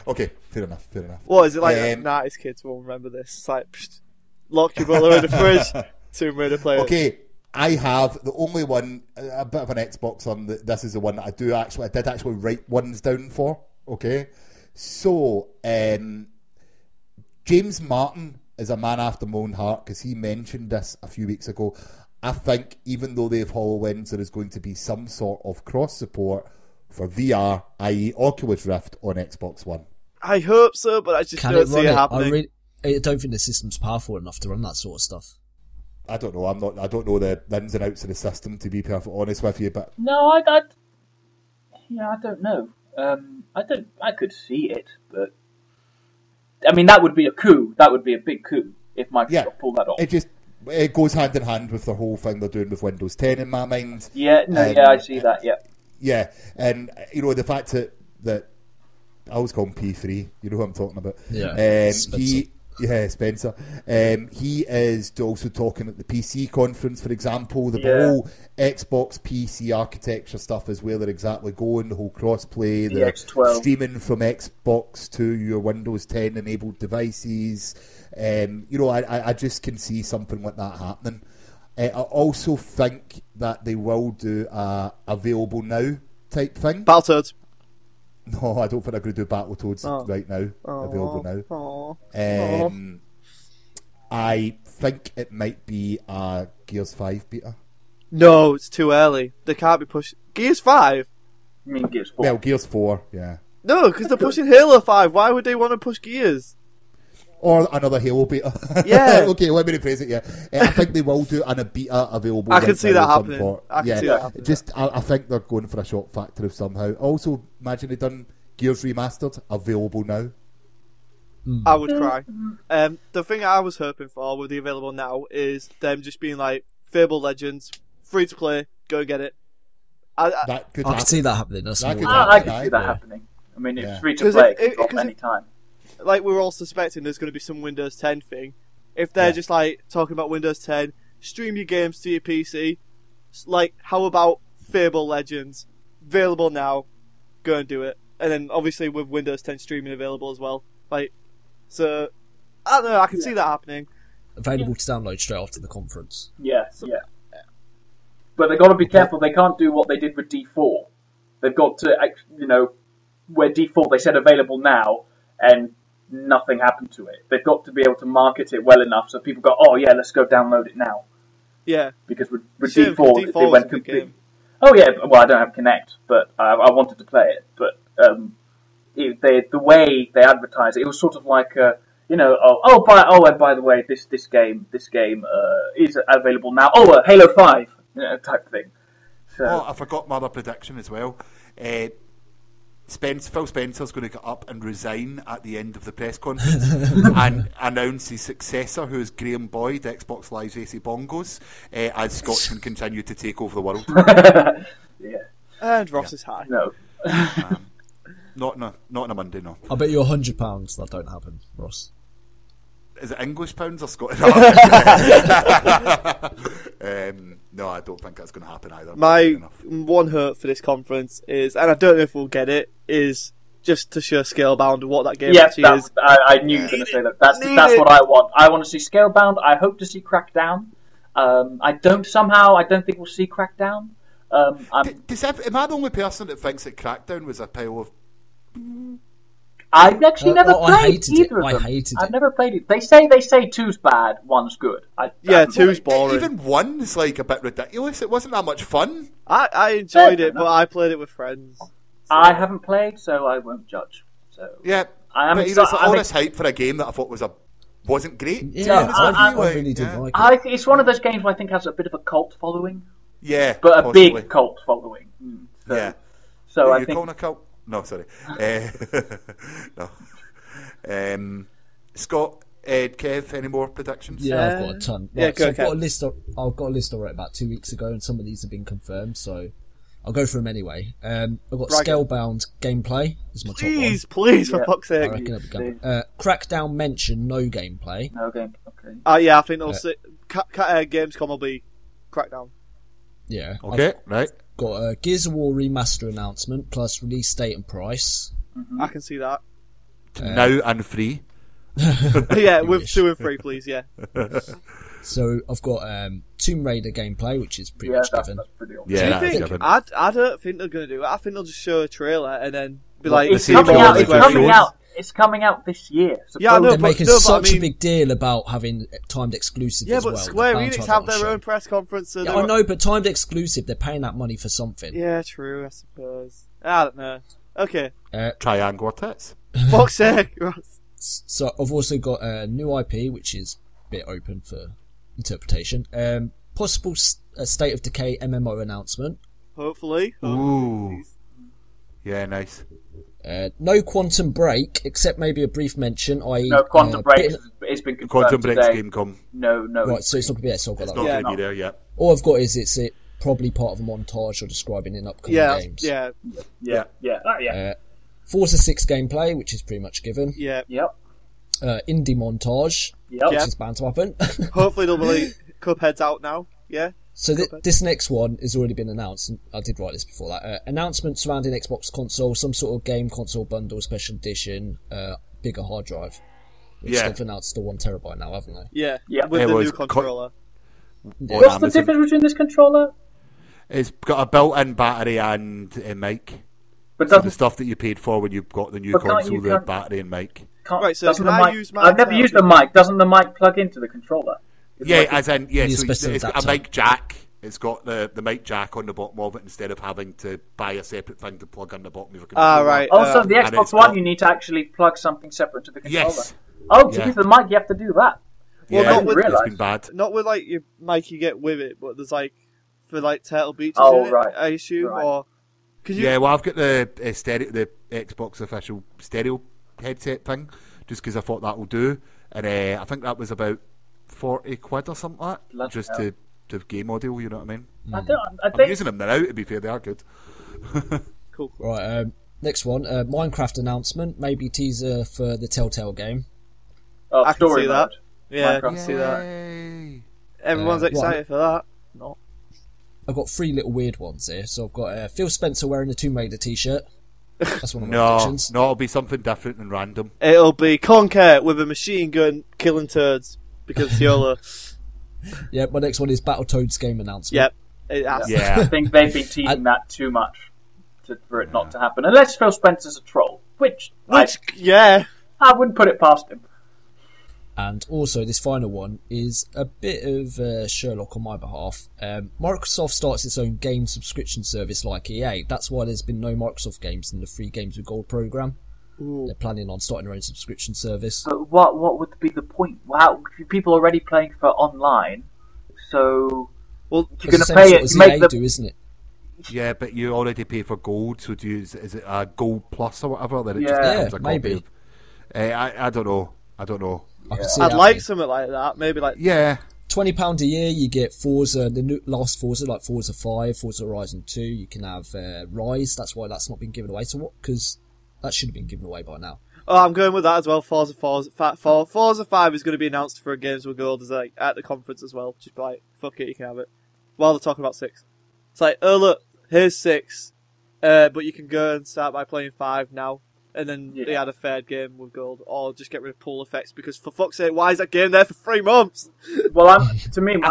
Okay, fair enough. What is it like? Nice kids will remember this. It's like lock your butler in the fridge. Tomb Raider players. Okay. I have the only one, a bit of an Xbox on. This is the one that I did actually write ones down for. Okay, so James Martin is a man after my own heart because he mentioned this a few weeks ago. I think even though they have HoloLens, there is going to be some sort of cross support for VR, i.e. Oculus Rift on Xbox One. I hope so, but I just don't see it happening. I don't think the system's powerful enough to run that sort of stuff. I don't know. I don't know the ins and outs of the system, to be perfectly honest with you. But no, I don't know. I could see it, but I mean that would be a coup. That would be a big coup if Microsoft pulled that off. It goes hand in hand with the whole thing they're doing with Windows 10 in my mind. I see that. Yeah, and the fact that I always call him P3. You know who I'm talking about. Yeah. Yeah, Spencer. He is also talking at the PC conference, for example, the Yeah. whole Xbox PC architecture stuff is where they're exactly going, the whole crossplay, The the X12. streaming from Xbox to your Windows 10 enabled devices. I just can see something like that happening. I also think that they will do a available now type thing. Battletoads. No, I don't think they're going to do Battletoads right now. Available now. Aww. I think it might be a Gears 5 beta. No, it's too early. They can't be pushing Gears 5. I mean, Gears 4. Well, Gears 4, yeah. No, because they're pushing Halo 5. Why would they want to push Gears? Or another Halo beta. Yeah. Okay, let me rephrase it, yeah. I think they will do a beta available. I can right see now that of some happening. sort. I can see that happening. Just, I think they're going for a shock factor of somehow. Also, imagine they done Gears Remastered available now. I would cry. The thing I was hoping for with the available now is them just being like, Fable Legends, free to play, go and get it. That could I can happen. see that happening. That's That more could than- I can see that Yeah. happening. I mean, it's Yeah. free to 'Cause play. if- It can drop because if- any time. Like, we're all suspecting there's going to be some Windows 10 thing. If they're Yeah. just like, talking about Windows 10, stream your games to your PC, like, how about Fable Legends, available now, go and do it. And then, obviously, with Windows 10 streaming available as well. Like, so, I don't know, I can see that happening. Available to download straight after the conference. Yeah. But they've got to be careful. They can't do what they did with D4. They've got to, where D4 they said available now, and nothing happened to it. They've got to be able to market it well enough so people go, oh yeah, let's go download it now. Yeah. Because with Shame, 'cause D4, D4 they was went a good complete. game. Oh yeah, well I don't have Kinect, but I wanted to play it. But the way they advertised it, it was sort of like and by the way, this game is available now. Oh, Halo 5 type thing. So Oh, I forgot my other prediction as well. Phil Spencer's going to get up and resign at the end of the press conference and announce his successor, who is Graham Boyd, Xbox Live's AC Bongos, as Scotsmen continue to take over the world. yeah, And Ross is high. no. Not on a Monday, no. I bet you £100 that don't happen, Ross. Is it English pounds or Scottish? No, I don't think that's going to happen either. My one hope for this conference is, and I don't know if we'll get it, is just to show Scalebound and what that game actually is. I knew you were going to say that. That's what I want. I want to see Scalebound. I hope to see Crackdown. I don't think we'll see Crackdown. Am I the only person that thinks that Crackdown was a pile of... I've actually never I played hated either it. of them. I hated I've it. never played it. They say 2's bad, 1's good. Two's boring. Even 1's like a bit ridiculous. It wasn't that much fun. I enjoyed Yeah, it, but I played it with friends. I haven't played, so I won't judge. So Yeah, I am but excited. all this hype for a game that I thought wasn't great. Yeah, I Like, really didn't like it. I think it's one of those games where I think has a bit of a cult following, Yeah, but a possibly. big cult following. So, Yeah. So Are I you think calling a cult? No, sorry. No. Scott, Kev, any more predictions? Yeah, I've got a ton. yeah, Right, go, so I've got Kev. a list. I've got a list I wrote about 2 weeks ago, and some of these have been confirmed. So I'll go through them anyway. I've got Right. Scalebound gameplay is my top one. Please, for Yeah. fuck's I sake. reckon it'll be good. Crackdown mention no gameplay. no game. Okay. Yeah, I think they'll see. Gamescom will be Crackdown. Yeah. Okay, right. I've got a Gears of War remaster announcement plus release date and price. I can see that. Now and free. Yeah, with wish. 2 and 3, please, yeah. So I've got Tomb Raider gameplay, which is pretty Yeah, much that's given. pretty obvious. Yeah, Do that you is think? given. I don't think they're going to do it. I think they'll just show a trailer and then be like... It's see coming more out. of It's the coming shows. out. It's coming out this year. Yeah, I know, They're but- making no, but such I mean- a big deal about having timed exclusive Yeah, as but well. Square They're bound to Enix that have on their show. own press conference. So Yeah, they're- I know, but timed exclusive, they're paying that money for something. Yeah, true, I suppose. I don't know. Okay. Triangle tits. Fuck's sake, Ross. So I've also got a new IP, which is a bit open for interpretation. Possible State of Decay MMO announcement. Hopefully. Ooh. Yeah, nice. No Quantum Break, except maybe a brief mention. No, Quantum Break has been confirmed Quantum Break's today. Gamecom. No. Right, so it's not going to be there, so I've got It's that. not Right. going to be there yet. All I've got is it's probably part of a montage or describing in upcoming games. Yeah. Yeah. Forza 6 gameplay, which is pretty much given. Yeah. Yep. Indie montage, Yep. which is bound to happen. Hopefully they'll be Cuphead's out now. Yeah. So this next one has already been announced, and I did write this before that. Announcement surrounding Xbox console, some sort of game console bundle, special edition, bigger hard drive. Which they've announced the 1 terabyte now, haven't they? Yeah. Yeah. With the new controller. What's the difference between this controller? It's got a built-in battery and a mic. But So doesn't, the stuff that you paid for when you got the new But can't console, you- the can't- battery and mic. Right, so doesn't can the I mic, use mine I've never to- used the mic. Doesn't the mic plug into the controller? Yeah, as in, yeah, Use so special it's got a adapter. mic jack. It's got the mic jack on the bottom of it instead of having to buy a separate thing to plug in the bottom of a controller. Ah, right. Also, the and Xbox it's One, got- you need to actually plug something separate to the controller. Yes. Oh, to Yeah. use the mic, you have to do that. Well, Yeah, not with- it's been bad. Not with like your mic you get with it, but there's like for like Turtle Beaches Oh, in it, right. I assume, Right. or could you? Yeah, well, I've got the Xbox official stereo headset thing, just because I thought that will do, and I think that was about £40 or something like that, Bloody just hell. to game audio. You know what I mean? I I'm think using them now. To be fair, they are good. Cool. Right, next one, Minecraft announcement, maybe teaser for the Telltale game. I can story see that. mode. Yeah, I Minecraft. can see that. Yay. Everyone's right. excited for that. Not. I've got 3 little weird ones here. So I've got Phil Spencer wearing a Tomb Raider t-shirt. That's one of my No, predictions. no, it'll be something different and random. It'll be Conker with a machine gun killing turds because YOLO. Yeah, my next one is Battletoads game announcement. Yep. It has. I Yeah, think they've been teasing that too much for it not to happen. Unless Phil Spencer's a troll, which Yeah. I wouldn't put it past him. And also, this final one is a bit of Sherlock on my behalf. Microsoft starts its own game subscription service like EA. That's why there's been no Microsoft games in the free Games with Gold program. Ooh. They're planning on starting their own subscription service. But what would be the point? Wow, people are already playing for online, so Well, you're going It's to the same pay sort it as to make EA the. do, isn't it? yeah, but you already pay for gold, so do you, is it a gold plus or whatever? That it just Yeah. becomes a copy Maybe. of? I don't know. I don't know. I can see I'd that like being. something like that. Maybe like Yeah, £20 a year, you get Forza, the new, last Forza, like Forza 5, Forza Horizon 2. You can have Rise. That's why that's not been given away. So what? Because that should have been given away by now. Oh, I'm going with that as well. Forza 5 is going to be announced for Games with Gold as like at the conference as well. Just be like, fuck it, you can have it. While they're talking about 6, it's like, oh look, here's 6, but you can go and start by playing 5 now, and then they add a third game with Gold, or just get rid of pool effects because for fuck's sake, why is that game there for 3 months? Well, I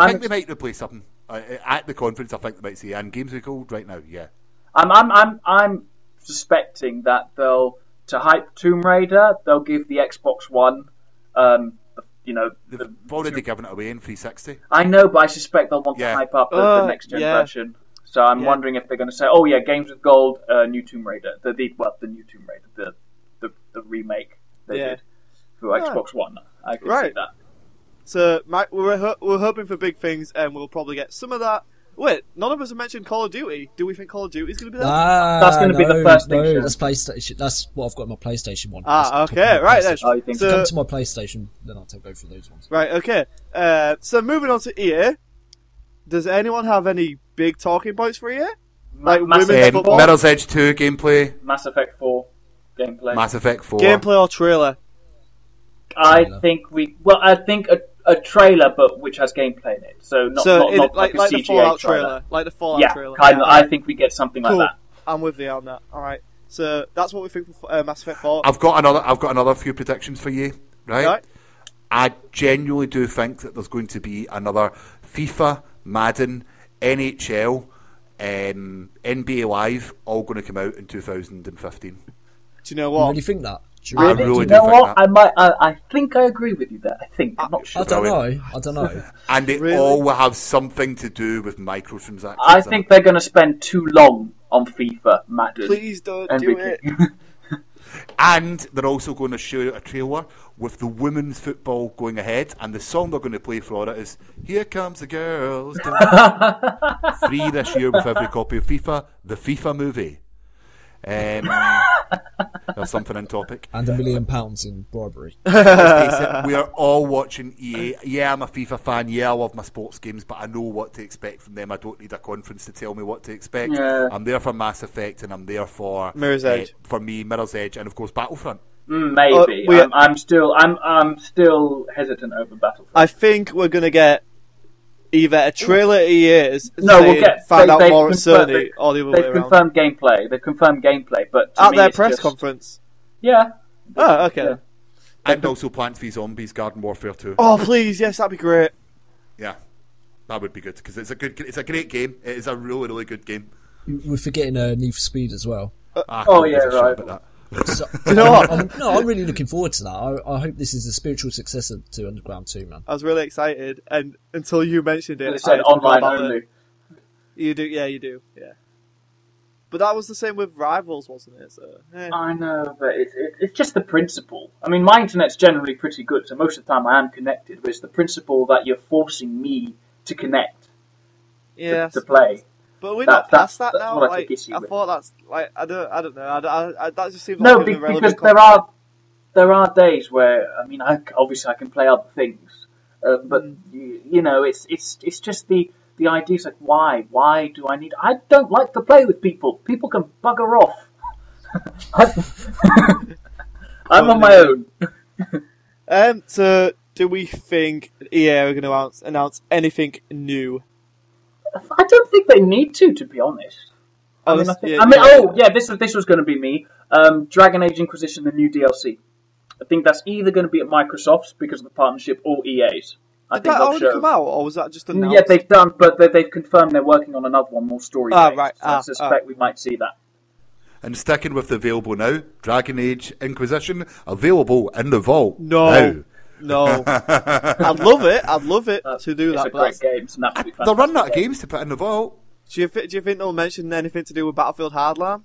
think they might replace something at the conference. I think they might say, and Games with Gold right now. Yeah, I'm suspecting that to hype Tomb Raider, they'll give the Xbox One, they've already given it away in 360. I know, but I suspect they'll want to hype up the next gen version. So I'm wondering if they're going to say, "Oh yeah, Games with Gold, new Tomb Raider, the new Tomb Raider, the remake they did for Xbox One." I can see that. So we're hoping for big things, and we'll probably get some of that. Wait, none of us have mentioned Call of Duty. Do we think Call of Duty is going to be there? That's going to be the first thing. No, that's PlayStation. That's what I've got in my PlayStation one. Okay, right then. Oh, you think Come to my PlayStation, then I'll go through those ones. Right, okay. So moving on to EA. Does anyone have any big talking points for EA? Like women's football? Mirror's Edge 2 gameplay, Mass Effect 4 gameplay. Mass Effect 4 Gameplay or trailer? I think a trailer, but which has gameplay in it. So not like a the CGI Fallout trailer. like the Fallout trailer. Kind of. I think we get something Cool. like that. I'm with you on that. All right. So that's what we think for Mass Effect 4. I've got another few predictions for you. Right? I genuinely do think that there's going to be another FIFA, Madden, NHL, NBA Live, all going to come out in 2015. Do you know You what? really think that? I Really? really Do you know do think what? that. I think I agree with you there. I think. I'm not sure. I don't know. And it Really? all will have something to do with microtransactions. I think they're going to spend too long on FIFA, Madden. Please don't and do it. And they're also going to show a trailer with the women's football going ahead, and the song they're going to play for it is "Here Comes the Girls." Free this year with every copy of FIFA, the FIFA movie. There's something in topic. And £1 million in bribery. Let's face it, we are all watching EA. Yeah, I'm a FIFA fan. Yeah, I love my sports games, but I know what to expect from them. I don't need a conference to tell me what to expect. Yeah. I'm there for Mass Effect, and I'm there for Mirror's Edge. for me, Mirror's Edge, and of course Battlefront. Maybe. I'm still hesitant over Battlefield. I think we're going to get either a trailer at EA's find out more at Sony, or the other way around. They've confirmed gameplay, but at their press conference. Yeah. Oh, okay. Yeah. And also Plants v Zombies Garden Warfare 2. Oh, please, yes, that'd be great. Yeah, that would be good because it's a great game. It is a really, really good game. We're forgetting Need for Speed as well. Right. So, you know what? I'm really looking forward to that. I hope this is a spiritual successor to Underground 2, man. I was really excited, and until you mentioned it, They said online only. You do, yeah. But that was the same with Rivals, wasn't it? So, I know, but it's just the principle. I mean, my internet's generally pretty good, so most of the time I am connected, but it's the principle that you're forcing me to connect to play. But we're not past that that's now. what I Like, take issue with. thought that's like I don't know. That just seems No, like an irrelevant because concept. there are days where obviously I can play other things, but it's just the idea is like why do I need? I don't like to play with people. People can bugger off. I'm on my own. So do we think EA are going to announce anything new? I don't think they need to be honest. This was going to be me. Dragon Age Inquisition, the new DLC. I think that's either going to be at Microsoft's because of the partnership or EA's. Did that already come out, or was that just announced? Yeah, they've done, but they've confirmed they're working on another one, more story based. Right. So I suspect we might see that. And sticking with the available now, Dragon Age Inquisition available in the vault. No. I'd love it to do that. It's a great game. It's an absolutely fantastic They're running out of games to put in the vault. Do you think they'll mention anything to do with Battlefield Hardline?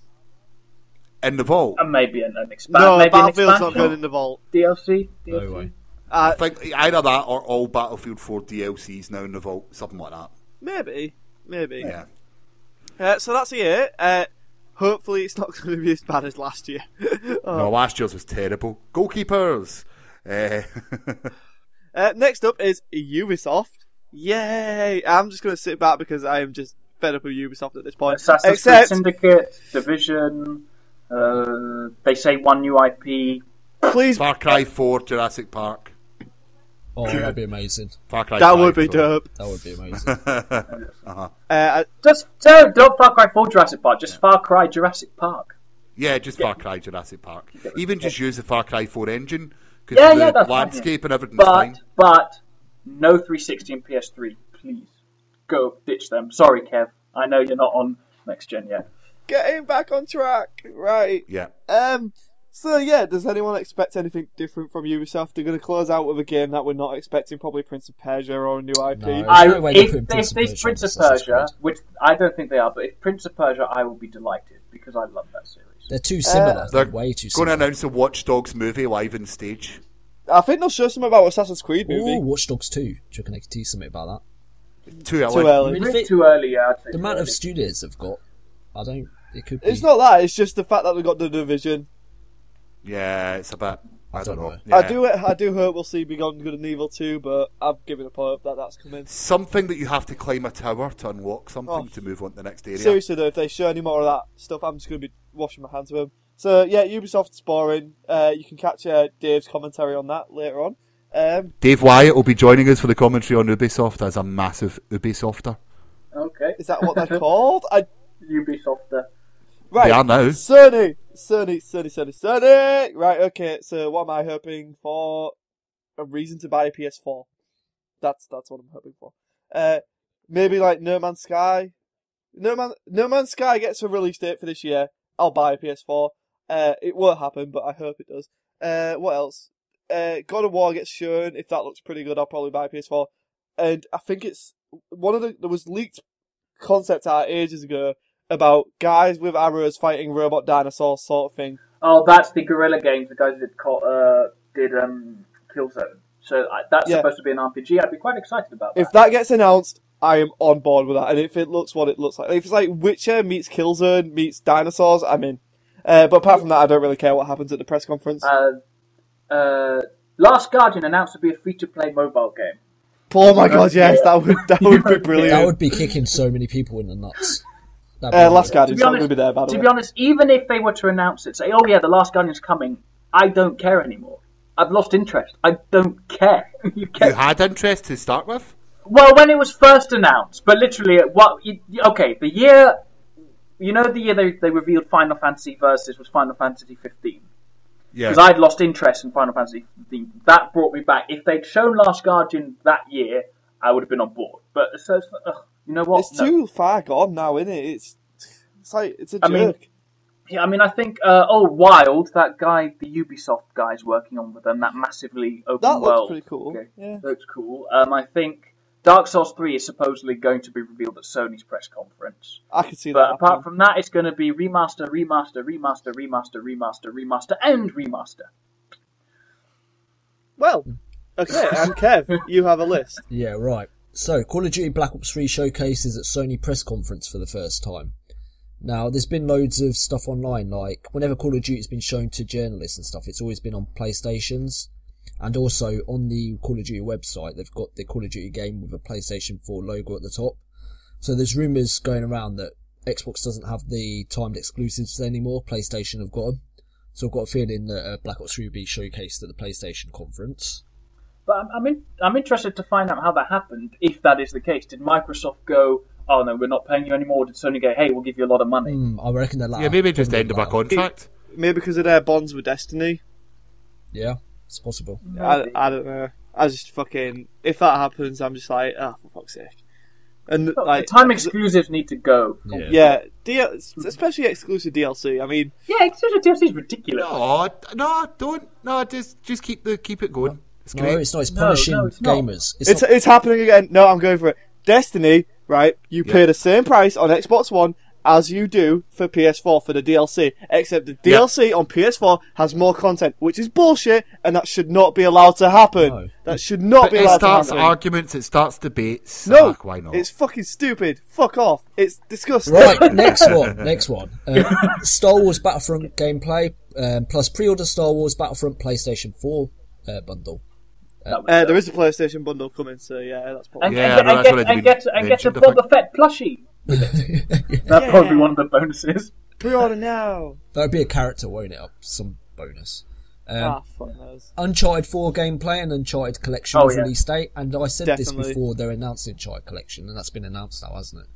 In the vault? And maybe an expansion. No, maybe Battlefield's not going in the vault. DLC? No way. I think either that or all Battlefield 4 DLCs now in the vault. Something like that. Maybe. Yeah. So that's it. Hopefully it's not going to be as bad as last year. No, last year's was terrible. Goalkeepers! Next up is Ubisoft. Yay! I'm just going to sit back because I am just fed up with Ubisoft at this point. Assassin's Creed Syndicate, Division, they say one new IP. Please. Far Cry 4, Jurassic Park. Oh, that'd be amazing. Far Cry that 5, would be dope. That would be amazing. Don't Far Cry 4 Jurassic Park, just Far Cry Jurassic Park. Yeah, just Far Cry Jurassic Park. Even just use the Far Cry 4 engine. Yeah, the that's landscape fine, and everything's fine. But no 360 and PS3, please. Go ditch them. Sorry, Kev. I know you're not on next gen yet. Getting back on track, right? Yeah. So yeah, does anyone expect anything different from Ubisoft? They're going to close out with a game that we're not expecting, probably Prince of Persia or a new IP. No, if Prince of Persia, which I don't think they are, but if Prince of Persia, I will be delighted because I love that series. They're too similar. They're way too going similar. to announce a Watch Dogs movie live on stage. I think they'll show something about Assassin's Creed movie. Ooh, Watch Dogs 2. Do you reckon they could tease something about that? Too early. Too early. Really? Too early, yeah. I'd say The amount of studios they've got, it could be. It's not that. It's just the fact that they've got the Division. Yeah, it's a bit. I don't know. I Yeah. do hope we'll see Beyond Good and Evil 2, but I'm giving up hope that that's coming. Something that you have to climb a tower to unlock something to move on to the next area. Seriously though, if they show any more of that stuff, I'm just going to be washing my hands with them. So yeah, Ubisoft's boring. You can catch Dave's commentary on that later on. Dave Wyatt will be joining us for the commentary on Ubisoft as a massive Ubisofter. Okay. Is that what they're called? Ubisofter. Right. They are now. Sony. Right, okay, so what am I hoping for? A reason to buy a PS4. That's what I'm hoping for. Maybe like No Man's Sky. No Man's Sky gets a release date for this year. I'll buy a PS4. It won't happen, but I hope it does. What else? God of War gets shown. If that looks pretty good, I'll probably buy a PS4. And I think it's there was leaked concept art ages ago about guys with arrows fighting robot dinosaurs sort of thing. Oh, that's the Guerrilla Games, the guys that did Killzone. So that's supposed to be an RPG. I'd be quite excited about that. If that gets announced, I am on board with that. And if it looks what it looks like. If it's like Witcher meets Killzone meets dinosaurs, I'm in. But apart from that, I don't really care what happens at the press conference. Last Guardian announced to be a free-to-play mobile game. Oh my god, yes, that would be brilliant. That would be kicking so many people in the nuts. Last Guardian's not going to be there, by the way. To be honest, even if they were to announce it, say, oh yeah, The Last Guardian's coming, I don't care anymore. I've lost interest. I don't care. You had interest to start with? Well, when it was first announced, but literally, the year, the year they revealed Final Fantasy Versus was Final Fantasy 15. Yeah. Because I'd lost interest in Final Fantasy 15. That brought me back. If they'd shown Last Guardian that year, I would have been on board. But so, you know what? It's too far gone now, isn't it? It's like, it's a joke. I think, Wild, that guy, the Ubisoft guy's working on with them, that massively open world. That looks pretty cool. Okay. Yeah. Looks cool. I think Dark Souls 3 is supposedly going to be revealed at Sony's press conference. I can see that. But apart from that, it's going to be remaster, and remaster. Well, okay, and Kev, you have a list. Yeah, right. So, Call of Duty Black Ops 3 showcases at Sony press conference for the first time. Now, there's been loads of stuff online, like, whenever Call of Duty's been shown to journalists and stuff, it's always been on PlayStations. And also, on the Call of Duty website, they've got the Call of Duty game with a PlayStation 4 logo at the top. So there's rumours going around that Xbox doesn't have the timed exclusives anymore, PlayStation have got them. So I've got a feeling that Black Ops 3 will be showcased at the PlayStation conference. But I'm interested to find out how that happened, if that is the case. Did Microsoft go, oh no, we're not paying you anymore? Did Sony go, hey, we'll give you a lot of money? I reckon they're like... Yeah, maybe just end of a contract. Maybe because of their bonds with Destiny. Yeah, it's possible. I don't know. I just fucking... If that happens, I'm just like, oh, for fuck's sake. And the time exclusives need to go. Yeah, especially exclusive DLC. I mean... Yeah, exclusive DLC is ridiculous. No, don't. No, just keep it going. It's No, great. it's not. It's punishing it's not. gamers. It's happening again. No, I'm going for it. Destiny, right? You pay the same price on Xbox One as you do for PS4 for the DLC, except the DLC on PS4 has more content, which is bullshit, and that should not be allowed to happen. No. That should not be allowed to happen. It starts arguments, it starts debates. No, why not? It's fucking stupid. Fuck off. It's disgusting. Right, next one. Star Wars Battlefront gameplay, plus pre-order Star Wars Battlefront PlayStation 4 bundle. There is a PlayStation bundle coming, so yeah, that's probably... And get a Boba Fett plushie. That's probably one of the bonuses. Pre-order now. That would be a character, won't it? Some bonus. Fuck knows. Uncharted 4 gameplay and Uncharted Collection release date. And I said this before, they're announcing Uncharted Collection, and that's been announced now, hasn't it?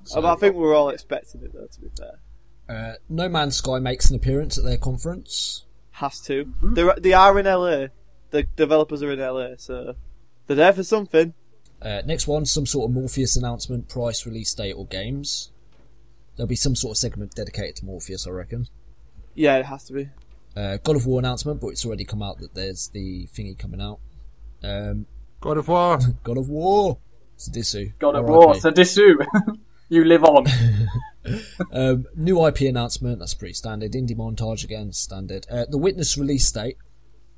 So, I think we're all expecting it, though, to be fair. No Man's Sky makes an appearance at their conference. Has to. Mm-hmm. They are in LA. The developers are in LA, so they're there for something. Next one, some sort of Morpheus announcement, price, release date, or games. There'll be some sort of segment dedicated to Morpheus, I reckon. Yeah, it has to be. God of War announcement, but it's already come out that there's the thingy coming out. God of War. God of War. Sadisu. God of War. Sadisu. You live on. New IP announcement. That's pretty standard. Indie montage again, standard. The Witness release date.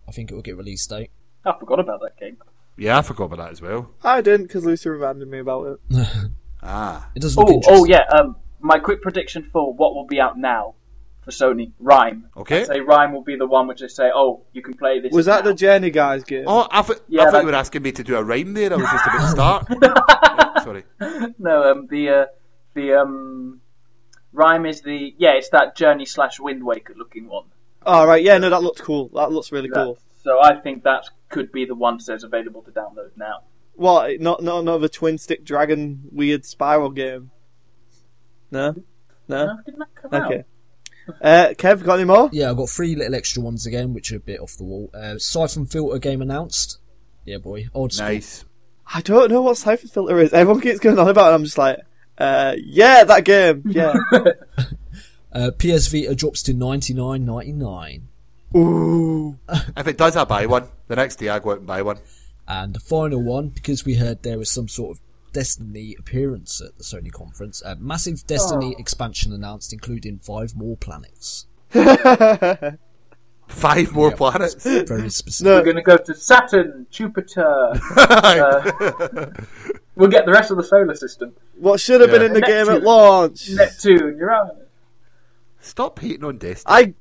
I think it will get release date. I forgot about that game. Yeah, I forgot about that as well. I didn't, because Lucy reminded me about it. It does look interesting. My quick prediction for what will be out now for Sony, Rime. Okay. I'd say Rime will be the one which they say, oh, you can play this. Was that now. the Journey guys game? Oh, I thought you were asking me to do a rhyme there. I was just about to start. Sorry. No, the Rime is it's that Journey / Wind Waker looking one. Oh, right, yeah, no, that looks cool. That looks really cool. So I think that could be the one that says available to download now. What? Not another twin-stick dragon weird spiral game? No? Didn't that come out? Okay. Kev, got any more? Yeah, I've got 3 little extra ones again, which are a bit off the wall. Siphon Filter game announced. Yeah, boy. Old school. Nice. I don't know what Siphon Filter is. Everyone keeps going on about it, and I'm just like, yeah, that game, yeah. PS Vita drops to $99.99. Ooh. If it does, I'll buy one. The next day I go out and buy one. And the final one, because we heard there was some sort of Destiny appearance at the Sony conference, a massive Destiny expansion announced, including 5 more planets. 5 more planets? Very specific. We're going to go to Saturn, Jupiter. We'll get the rest of the solar system. What should have been in the game at launch? Neptune, Uranus. Stop hating on Destiny.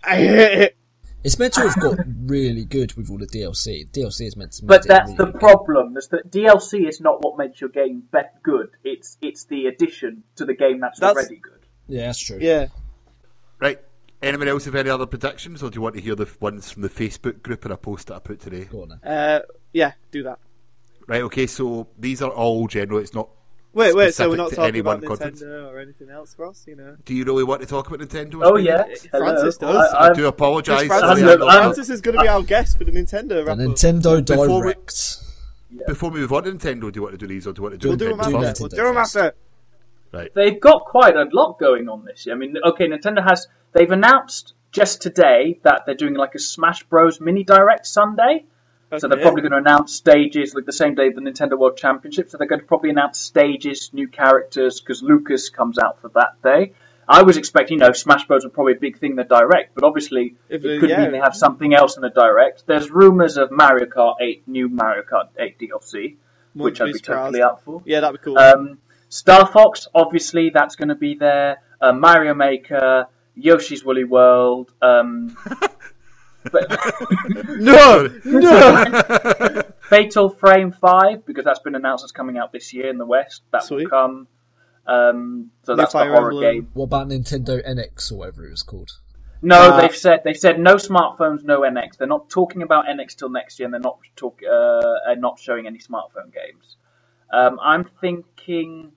I hate it. It's meant to have got really good with all the DLC. DLC is meant to. But that's the problem. Is that DLC is not what makes your game good. It's the addition to the game that's already good. Yeah, that's true. Yeah. Right. Anyone else have any other predictions, or do you want to hear the ones from the Facebook group and a post that I put today? Go on then. Yeah, do that. Right, okay, so these are all general, it's not Wait, so we're specific not to talking any about one conference. Nintendo or anything else, Ross, you know? Do you really want to talk about Nintendo? Oh yeah, Francis hello. does. I do apologise. Francis is going to be our guest for the Nintendo The wrap-up. Nintendo Before we- Direct. Before we move on to Nintendo, do you want to do these, or do you want to do We'll do them Nintendo after. first? We'll do them after. Right. They've got quite a lot going on this year. I mean, okay, they've announced just today that they're doing like a Smash Bros. Mini Direct Sunday. So they're probably going to announce stages like the same day the Nintendo World Championship. So they're going to probably announce stages, new characters, because Lucas comes out for that day. I was expecting, Smash Bros. Would probably be a big thing in the Direct, but obviously it could mean they have something else in the Direct. There's rumours of Mario Kart 8, new Mario Kart 8 DLC, which I'd be totally up for. Yeah, that'd be cool. Star Fox, obviously, that's going to be there. Mario Maker, Yoshi's Woolly World. No! Fatal Frame 5, because that's been announced as coming out this year in the West. That will come. So that's the Fire horror Emblem. game. What about Nintendo NX or whatever it was called? No, they've said no smartphones, no NX. They're not talking about NX till next year, and they're not showing any smartphone games. I'm thinking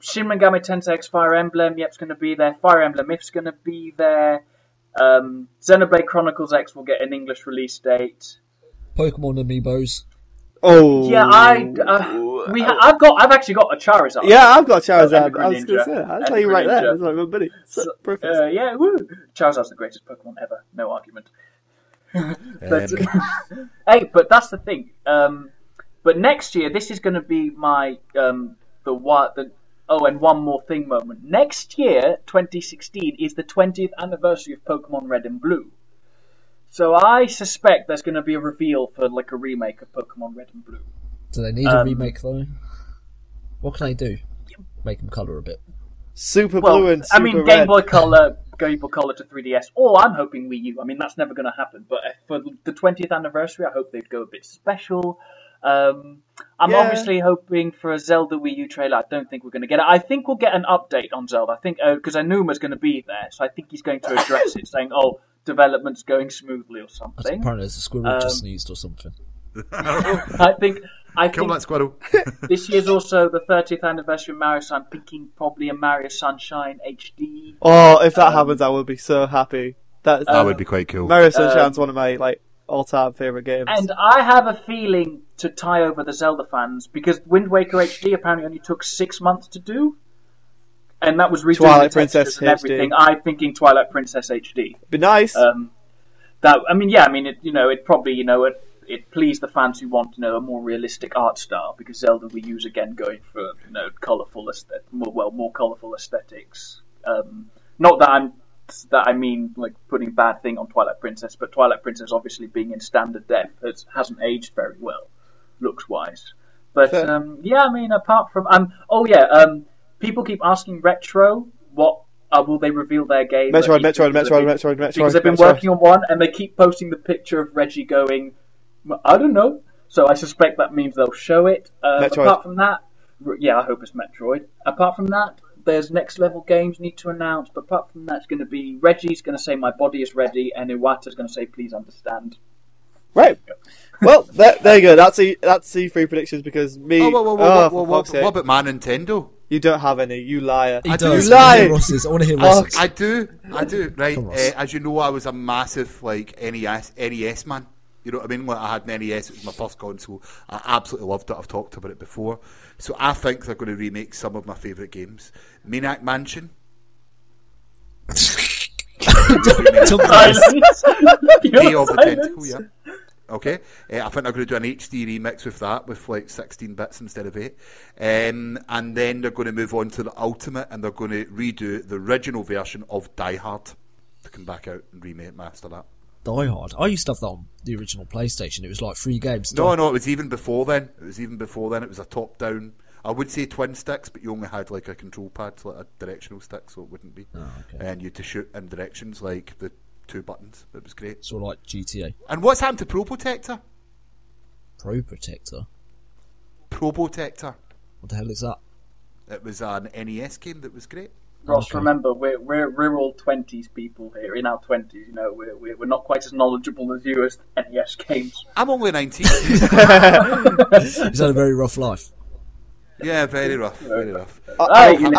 Shin Megami Tensei X Fire Emblem, it's going to be there. Fire Emblem If's going to be there. Xenoblade Chronicles X will get an English release date. Pokemon Amiibos. Oh. Yeah, I've actually got a Charizard. Yeah, I've got Charizard. Epic I was going to say, I'll tell you right there. That's like my buddy. Perfect. Yeah, woo! Charizard's the greatest Pokemon ever. No argument. But, hey, but that's the thing. But next year, this is going to be my and one more thing moment. Next year, 2016, is the 20th anniversary of Pokemon Red and Blue. So I suspect there's going to be a reveal for like a remake of Pokemon Red and Blue. Do they need a remake though? What can they do? Make them colour a bit. Super Blue and Super Red. Game Boy Color to 3DS, or I'm hoping Wii U. I mean, that's never going to happen. But for the 20th anniversary, I hope they'd go a bit special. I'm obviously hoping for a Zelda Wii U trailer. I don't think we're going to get it. I think we'll get an update on Zelda. I think because Anuma's going to be there, so I think he's going to address it, saying, development's going smoothly or something. Apparently there's a squirrel just sneezed or something. I think Kill that squirrel. This year's also the 30th anniversary of Mario, so I'm thinking probably a Mario Sunshine HD. Oh, if that happens, I would be so happy. That would be quite cool. Mario Sunshine's one of my all-time favourite games. And I have a feeling to tie over the Zelda fans, because Wind Waker HD apparently only took 6 months to do. And that was redoing Twilight the Princess textures and everything. I'm thinking Twilight Princess HD. Be nice. It probably, it pleased the fans who want, a more realistic art style, because Zelda Wii U's again going for, more colourful aesthetics. Not that I mean like putting bad thing on Twilight Princess, but Twilight Princess obviously being in standard depth hasn't aged very well, looks wise. But apart from people keep asking Retro what will they reveal their game? Metroid. Because they've been working on one, and they keep posting the picture of Reggie going, I don't know. So I suspect that means they'll show it. Apart from that, I hope it's Metroid. Apart from that, there's next level games need to announce. But apart from that, it's going to be Reggie's going to say my body is ready, and Iwata's going to say please understand. Right. Well, there you go. That's the three predictions because me. What about my Nintendo? You don't have any. You liar. He You does. lie. I want to hear Ross's. I do. Right. As you know, I was a massive NES man. You know what I mean? I had an NES. It was my first console. I absolutely loved it. I've talked about it before. So I think they're going to remake some of my favourite games. Maniac Mansion. Day of the Tentacle, yeah. Okay, I think they're going to do an HD remix with that, with like 16 bits instead of 8. And then they're going to move on to the Ultimate, and they're going to redo the original version of Die Hard to come back out and remake master that. Die Hard. I used to have that on the original PlayStation. It was like 3 games. No, it was even before then. It was a top-down. I would say twin sticks, but you only had like a control pad, like a directional stick, so it wouldn't be. Oh, okay. And you had to shoot in directions, like the 2 buttons. It was great. Sort of like GTA. And what's happened to Pro Protector? Pro Protector? Pro Protector. What the hell is that? It was an NES game that was great. Ross, Okay. remember, we're all 20s people here, in our 20s. You know, we're not quite as knowledgeable as you as NES games. I'm only 19. He's had a very rough life. Yeah, very rough, very rough. Hey, you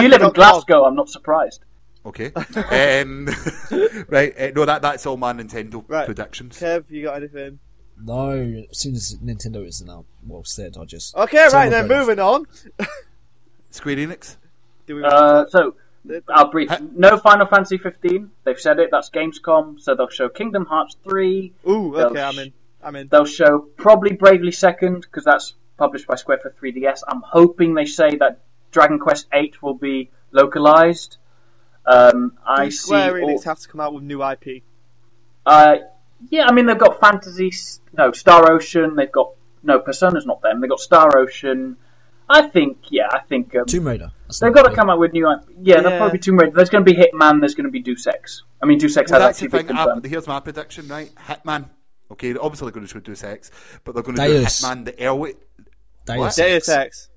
live in Glasgow. I'm not surprised. Okay. Right, no, that's all my Nintendo predictions. Kev, you got anything? No, as soon as Nintendo is now said, I just... Okay, right then, moving on. Square Enix? Do we So, I'll brief. No Final Fantasy 15. They've said it. That's Gamescom. So they'll show Kingdom Hearts 3. Ooh, okay, I'm in. They'll show probably Bravely Second, because that's published by Square for 3DS. I'm hoping they say that Dragon Quest 8 will be localized. Do Square Enix have to come out with new IP? Yeah, I mean, they've got Star Ocean. They've got... No, Persona's not them. They've got Star Ocean. I think... Tomb Raider. They've got to come out with new... Yeah, there'll probably be Tomb Raider. There's going to be Hitman. There's going to be Deus Ex. I mean, Deus Ex has actually been confirmed. Here's my prediction, right? Hitman. Okay, obviously they're going to show Deus Ex, but they're going to Deus. do Hitman the early... Deus Ex.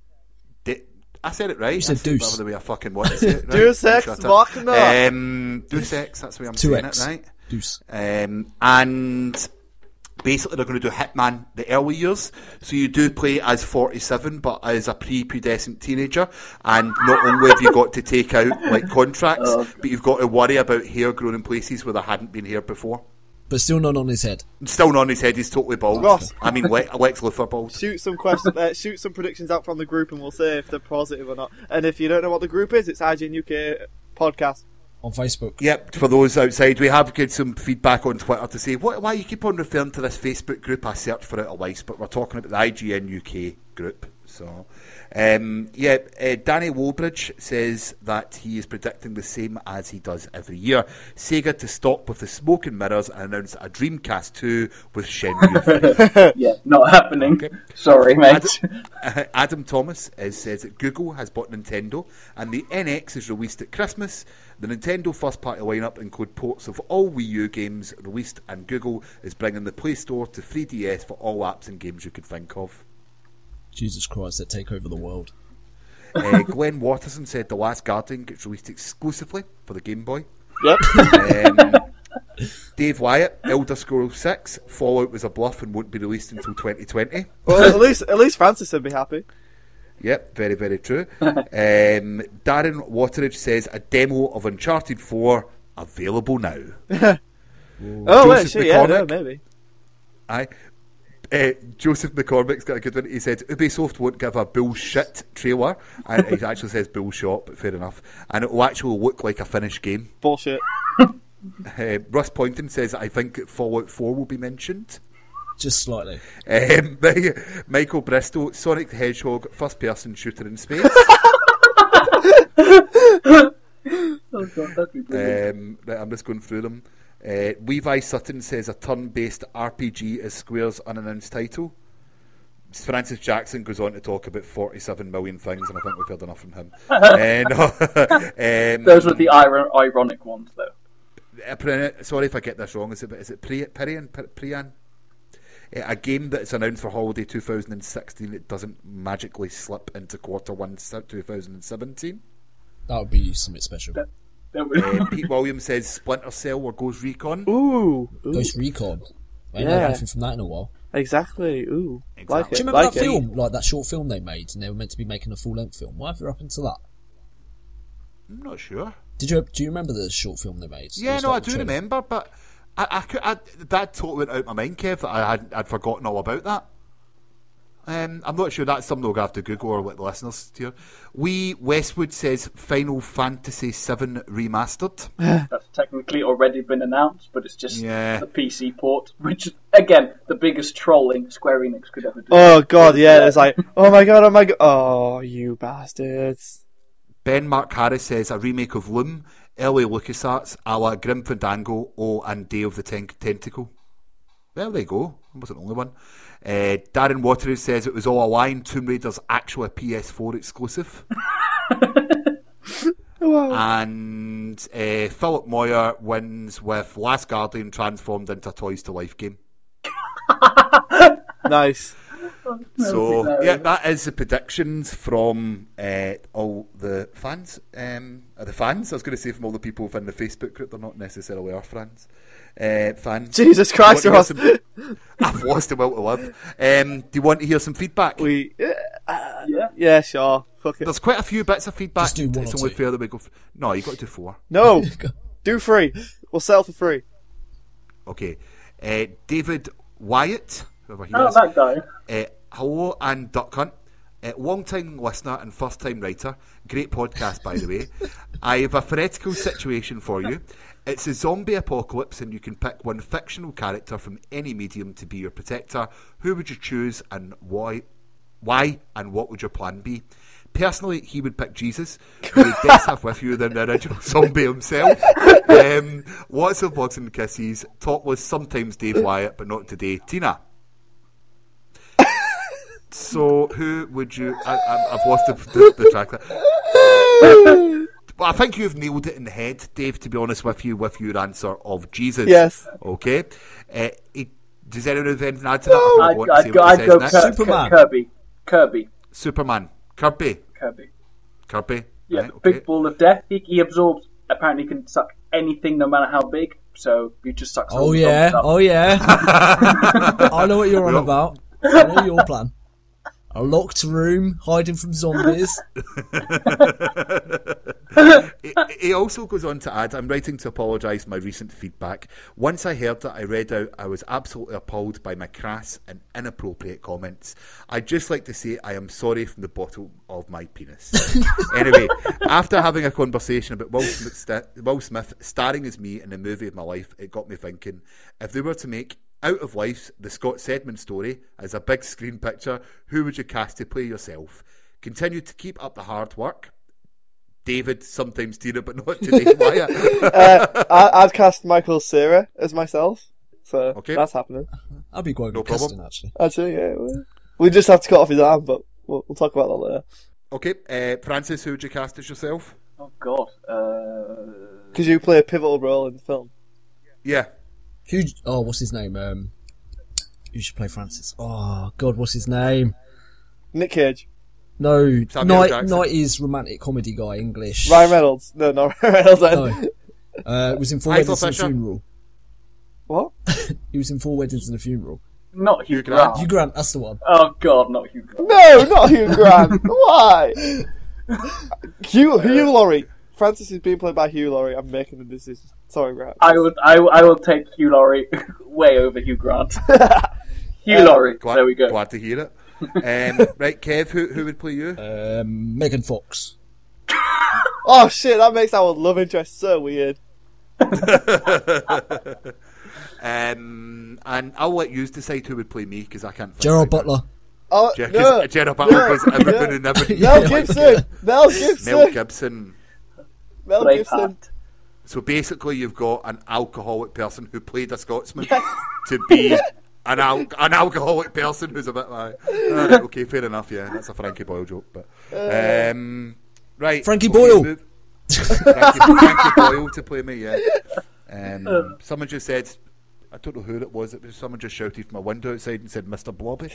I said it right. You said Deuce. The way I fucking want to say it. Right? Deus Ex Machina. Deus Ex, that's the way I'm saying it, right? Deuce. And basically they're going to do Hitman the early years. So you do play as 47, but as a pre-pubescent teenager. And not only have you got to take out like contracts, but you've got to worry about hair growing in places where there hadn't been hair before. But still none on his head. Still not on his head, he's totally bald. Ross. I mean, Lex Luthor bald. Shoot some shoot some predictions out from the group, and we'll say if they're positive or not. And if you don't know what the group is, it's IGN UK podcast On Facebook. Yep, for those outside, we have got some feedback on Twitter to say, why you keep on referring to this Facebook group? I searched for it twice, but we're talking about the IGN UK group. So, Danny Wobridge says that he is predicting the same as he does every year. Sega to stop with the smoke and mirrors and announce a Dreamcast 2 with Shenmue 3. Yeah, not happening. Okay. Sorry, mate. Adam Thomas says that Google has bought Nintendo and the NX is released at Christmas. The Nintendo first-party lineup include ports of all Wii U games released, and Google is bringing the Play Store to 3DS for all apps and games you could think of. Jesus Christ, they take over the world. Glenn Watterson said The Last Guardian gets released exclusively for the Game Boy. Yep. Dave Wyatt, Elder Scrolls 6, Fallout was a bluff and won't be released until 2020. Well, at least Francis would be happy. Yep, very, very true. Darren Wateridge says a demo of Uncharted 4 available now. Oh, wait, shit, yeah, no, maybe. Aye. Joseph McCormick's got a good one. He said Ubisoft won't give a bullshit trailer, and he actually says bullshot, but fair enough. And it will actually look like a finished game. Bullshit. Russ Poynton says I think Fallout 4 will be mentioned. Just slightly. Michael Bristow, Sonic the Hedgehog, first-person shooter in space. Oh God, that'd be brilliant. Right, I'm just going through them. Levi Sutton says a turn-based RPG is Square's unannounced title. Francis Jackson goes on to talk about 47 million things, and I think we've heard enough from him. Those were the ironic ones, though. Sorry if I get this wrong. Is it Prian? A game that's announced for holiday 2016. It doesn't magically slip into Q1 2017. That would be something special. Pete Williams says Splinter Cell or Ghost Recon. Ooh. Ghost Recon. I ain't heard anything from that in a while. Exactly. Ooh. Exactly. Like Do you remember that film? Like that short film they made, and they were meant to be making a full-length film. What have you up into that? I'm not sure. Do you remember the short film they made? Yeah, no, I do remember, but that totally went out my mind, Kev, that I'd forgotten all about that. I'm not sure that's something we'll have to Google or let the listeners hear. Westwood says Final Fantasy VII Remastered. That's technically already been announced, but it's just the PC port, which, again, the biggest trolling Square Enix could ever do. Oh God, yeah, it's like, oh my God, oh, you bastards. Ben Mark Harris says a remake of Loom, LA LucasArts, a la Grim Fandango, and Day of the Tentacle. Well, there you go. I wasn't the only one. Darren Watery says it was all a lie. Tomb Raider's actually a PS4 exclusive. Wow. And Philip Moyer wins with Last Guardian transformed into a Toys to Life game. Nice. So, yeah, that is the predictions from all the fans. The fans, I was going to say from all the people within the Facebook group, they're not necessarily our fans. Fans. Jesus Christ, Ross. I've lost the will to live. Do you want to hear some feedback? Yeah, sure. Fuck it. There's quite a few bits of feedback. Just do one it's or only two. fair that we go. No, you got to do 4. No, do 3. We'll sell for 3. Okay. David Wyatt, whoever he Oh, is. that guy. Hello and Duck Hunt. Long-time listener and first-time writer. Great podcast, by the way. I have a theoretical situation for you. It's a zombie apocalypse and you can pick one fictional character from any medium to be your protector. Who would you choose and why? Why and what would your plan be? Personally, he would pick Jesus, who would best have with you than the original zombie himself. Lots of hugs and kisses. Topless, sometimes Dave Wyatt, but not today. Tina. So, who would you... I've lost the track there. Well, I think you've nailed it in the head, Dave, to be honest with your answer of Jesus. Yes. Okay. Does anyone have anything to add to that? I'd go Superman. Kirby. Superman. Kirby. Yeah, Right, okay. big ball of death. He absorbs. Apparently, can suck anything, no matter how big. So he just sucks. all the zombies up. Oh yeah. I know what you're on about. I know your plan. A locked room, hiding from zombies. He also goes on to add, I'm writing to apologise for my recent feedback. Once I heard that I read out, I was absolutely appalled by my crass and inappropriate comments. I'd just like to say I am sorry from the bottom of my penis. Anyway, after having a conversation about Will Smith starring as me in the movie of my life, it got me thinking, if they were to make Out of Life, the Scott Sedman story, as a big screen picture, who would you cast to play yourself? Continue to keep up the hard work. David, sometimes Tina, but not today. Wyatt. I'd cast Michael Cera as myself. So that's happening. That'd be quite a good casting, actually. Actually, yeah. We just have to cut off his arm, but we'll talk about that later. Okay, Francis, who would you cast as yourself? Oh God. Because you play a pivotal role in the film. Yeah. What's his name? Who should play Francis? Oh God, what's his name? Nick Cage. No, Samuel Jackson. 90s romantic comedy guy, English. Ryan Reynolds. No, not Ryan Reynolds. No. It was in Four Michael Weddings and a Fisher. Funeral. What? He was in Four Weddings and a Funeral. Not Hugh Grant. Grant. Hugh Grant, that's the one. Oh God, not Hugh Grant. No, not Hugh Grant. Why? Hugh Laurie. Francis is being played by Hugh Laurie. I'm making the decision. Sorry, Grant. I will take Hugh Laurie way over Hugh Grant. Hugh Laurie. There we go. Glad to hear it. Right, Kev, who would play you? Megan Fox. Oh shit, that makes our love interest so weird. And I'll let you decide who would play me because I can't. Think Gerald right now. Butler. Oh, no. Gerald Butler plays everything and everything. Mel Gibson. Mel Gibson. Mel Gibson. Mel Gibson. Braveheart. So basically, you've got an alcoholic person who played a Scotsman to be an alcoholic person who's a bit like, okay, fair enough, yeah, that's a Frankie Boyle joke, but right, Frankie Boyle. Frankie Boyle to play me, yeah. Someone just said, I don't know who it was. Someone just shouted from my window outside and said, "Mr. Blobby."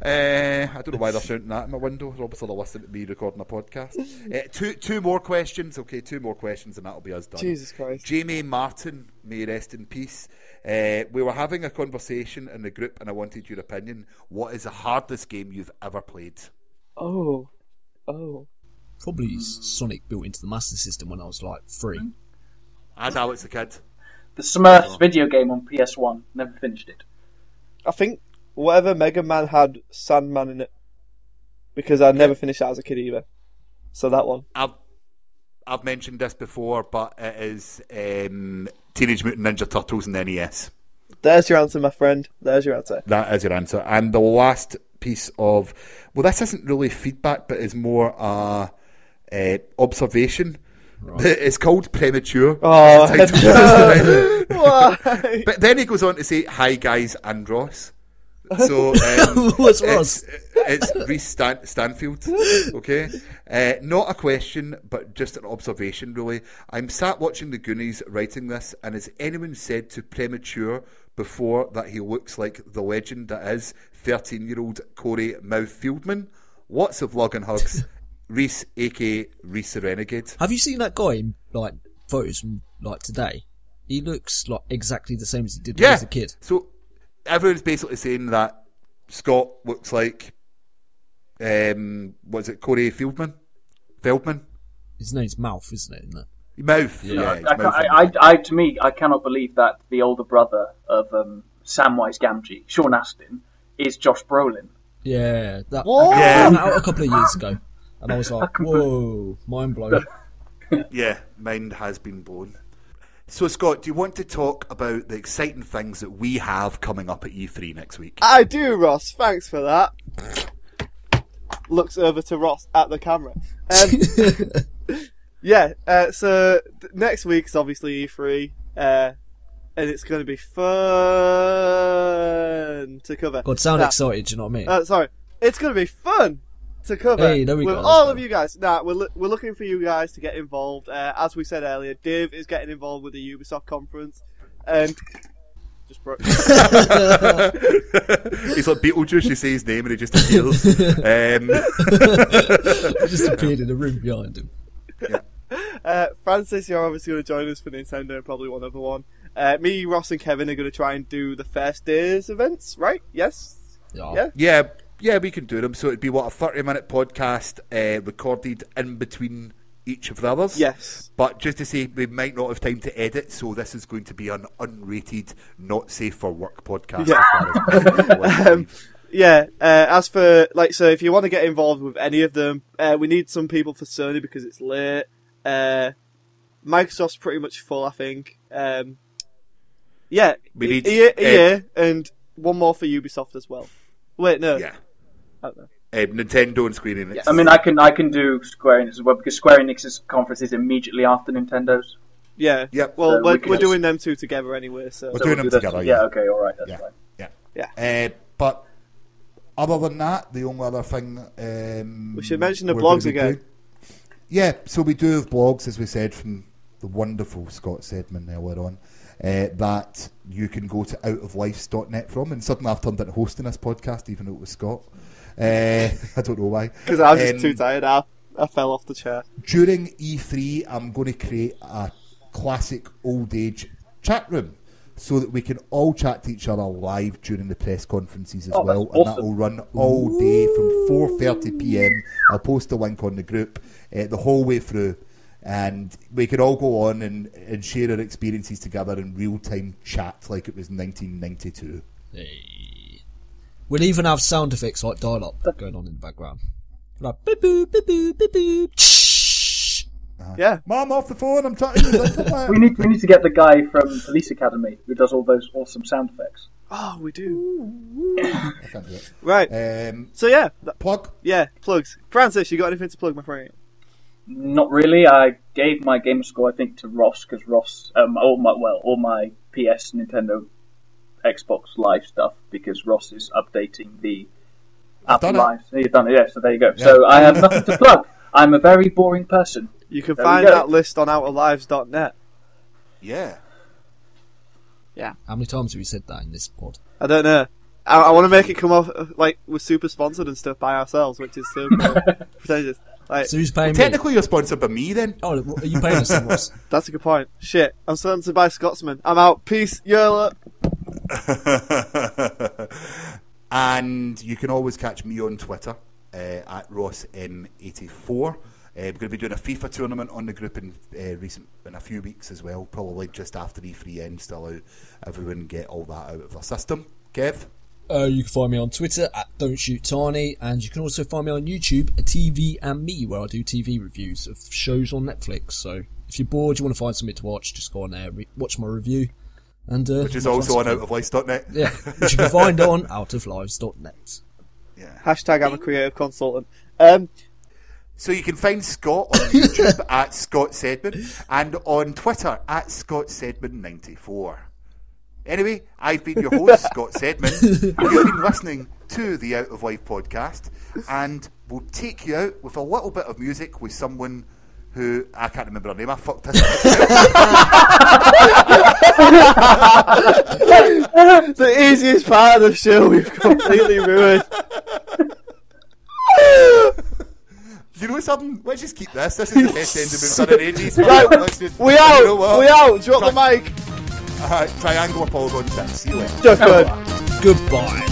I don't know why they're shouting that at my window. They're obviously listening to me recording a podcast. Two more questions. Okay, 2 more questions and that'll be us done. Jesus Christ. Jamie Martin, may rest in peace. We were having a conversation in the group and I wanted your opinion. What is the hardest game you've ever played? Oh. Probably Sonic built into the Master System when I was like 3. I know it's a kid. The Smurfs video game on PS1. Never finished it. I think whatever Mega Man had Sandman in it. Because I never finished that as a kid either. So that one. I've mentioned this before, but it is Teenage Mutant Ninja Turtles and the NES. There's your answer, my friend. There's your answer. That is your answer. And the last piece of... Well, this isn't really feedback, but is more observation. Right. It's called Premature. Oh, no. Why? But then he goes on to say, "Hi guys and Ross." So What's Ross? It's Reece Stanfield. Okay, not a question, but just an observation. Really, I'm sat watching the Goonies writing this, and has anyone said to Premature before that he looks like the legend that is 13-year-old Corey Mouth Fieldman? Lots of love and hugs, Reece, aka Reece the Renegade. Have you seen that guy in like photos from like today? He looks like exactly the same as he did when he was a kid. So everyone's basically saying that Scott looks like, what is it, Corey Feldman? His name's Mouth, isn't it? Isn't it? Mouth, Yeah. To me, I cannot believe that the older brother of Samwise Gamgee, Sean Astin, is Josh Brolin. Yeah, that What? came out a couple of years ago, and I was like, "Whoa, mind blown." Yeah, mind has been blown. So, Scott, do you want to talk about the exciting things that we have coming up at E3 next week? I do, Ross. Thanks for that. Looks over to Ross at the camera. So next week's obviously E3, and it's going to be fun to cover. God, sound excited, do you know what I mean? Sorry. It's going to be fun to cover Hey, there we with go. all of you guys. We're looking for you guys to get involved. As we said earlier, Dave is getting involved with the Ubisoft conference, and just broke. He's like Beetlejuice, you say his name and he just appears. I just appeared in the room behind him. Francis, you're obviously going to join us for Nintendo and probably one other one. Me, Ross, and Kevin are going to try and do the first day's events, right? Yes? Yeah. Yeah, we can do them. So it'd be, a 30-minute podcast recorded in between each of the others? Yes. But just to say, we might not have time to edit, so this is going to be an unrated, not safe for work podcast. Yeah. As for, so if you want to get involved with any of them, we need some people for Sony because it's late. Microsoft's pretty much full, I think. We need EA and one more for Ubisoft as well. Wait, no. Yeah. I don't know. Nintendo and Square Enix. I mean, I can do Square Enix as well because Square Enix's conference is immediately after Nintendo's. Yeah. Yep. Well, So we're doing them two together anyway. So We're doing them that. together. Yeah. Okay. All right. That's fine. yeah. But other than that, the only other thing We should mention the we're blogs gonna be again. doing- Yeah, so we do have blogs, as we said, from the wonderful Scott Sedman earlier on, that you can go to outoflifes.net from, and suddenly I've turned into hosting this podcast, even though it was Scott. I don't know why. Because I was just too tired. I fell off the chair. During E3, I'm going to create a classic old age chat room so that we can all chat to each other live during the press conferences as well, that's and awesome. that will run all day from 4:30 p.m. I'll post a link on the group the whole way through, and we can all go on and share our experiences together in real-time chat like it was 1992. Hey. We'll even have sound effects like dial-up going on in the background. Like, beep boop, beep boop, beep boop. Shh. Yeah. Mom, off the phone, I'm trying to use internet. We need to get the guy from Police Academy who does all those awesome sound effects. Oh, we do. I can't do it. Right. So yeah. Plug? Yeah, plugs. Francis, you got anything to plug, my friend? Not really. I gave my gamer score, I think, to Ross because Ross, all my PS, Nintendo, Xbox Live stuff because Ross is updating the Apple done it. Live. He's done it. Yeah, so there you go. Yeah. So I have nothing to plug. I'm a very boring person. You can There find we go. that list on outerlives.net. Yeah. How many times have we said that in this pod? I don't know. I want to make it come off like we're super sponsored and stuff by ourselves, which is so pretentious. Like, So who's paying me? Technically, you're sponsored by me then. Oh, are you paying us then, Ross? that's a good point. Shit, I'm sponsored by Scotsman. I'm out. Peace. YOLO. And you can always catch me on Twitter at RossM84. We're going to be doing a FIFA tournament on the group in a few weeks as well, probably just after E3 ends to allow everyone get all that out of their system. Kev? You can find me on Twitter at Don't Shoot Tiny, and you can also find me on YouTube at TV and Me, where I do TV reviews of shows on Netflix. So if you're bored, you want to find something to watch, just go on there, watch my review. And Which is also on outoflives.net. Yeah, which you can find on outoflives.net. Yeah. Hashtag I'm a creative consultant. So you can find Scott on YouTube at Scott Sedman and on Twitter at Scott Sedman94. Anyway, I've been your host, Scott Sedman. You've been listening to the Out of Life podcast, and we'll take you out with a little bit of music with someone who, I can't remember her name, I fucked this up. The easiest part of the show we've completely ruined. You know something? Let's just keep this. This is the best ending we've done in ages. Right, we out, you know what? we out, drop the mic. Triangle Apollo on 6. See you later. Just good. Goodbye.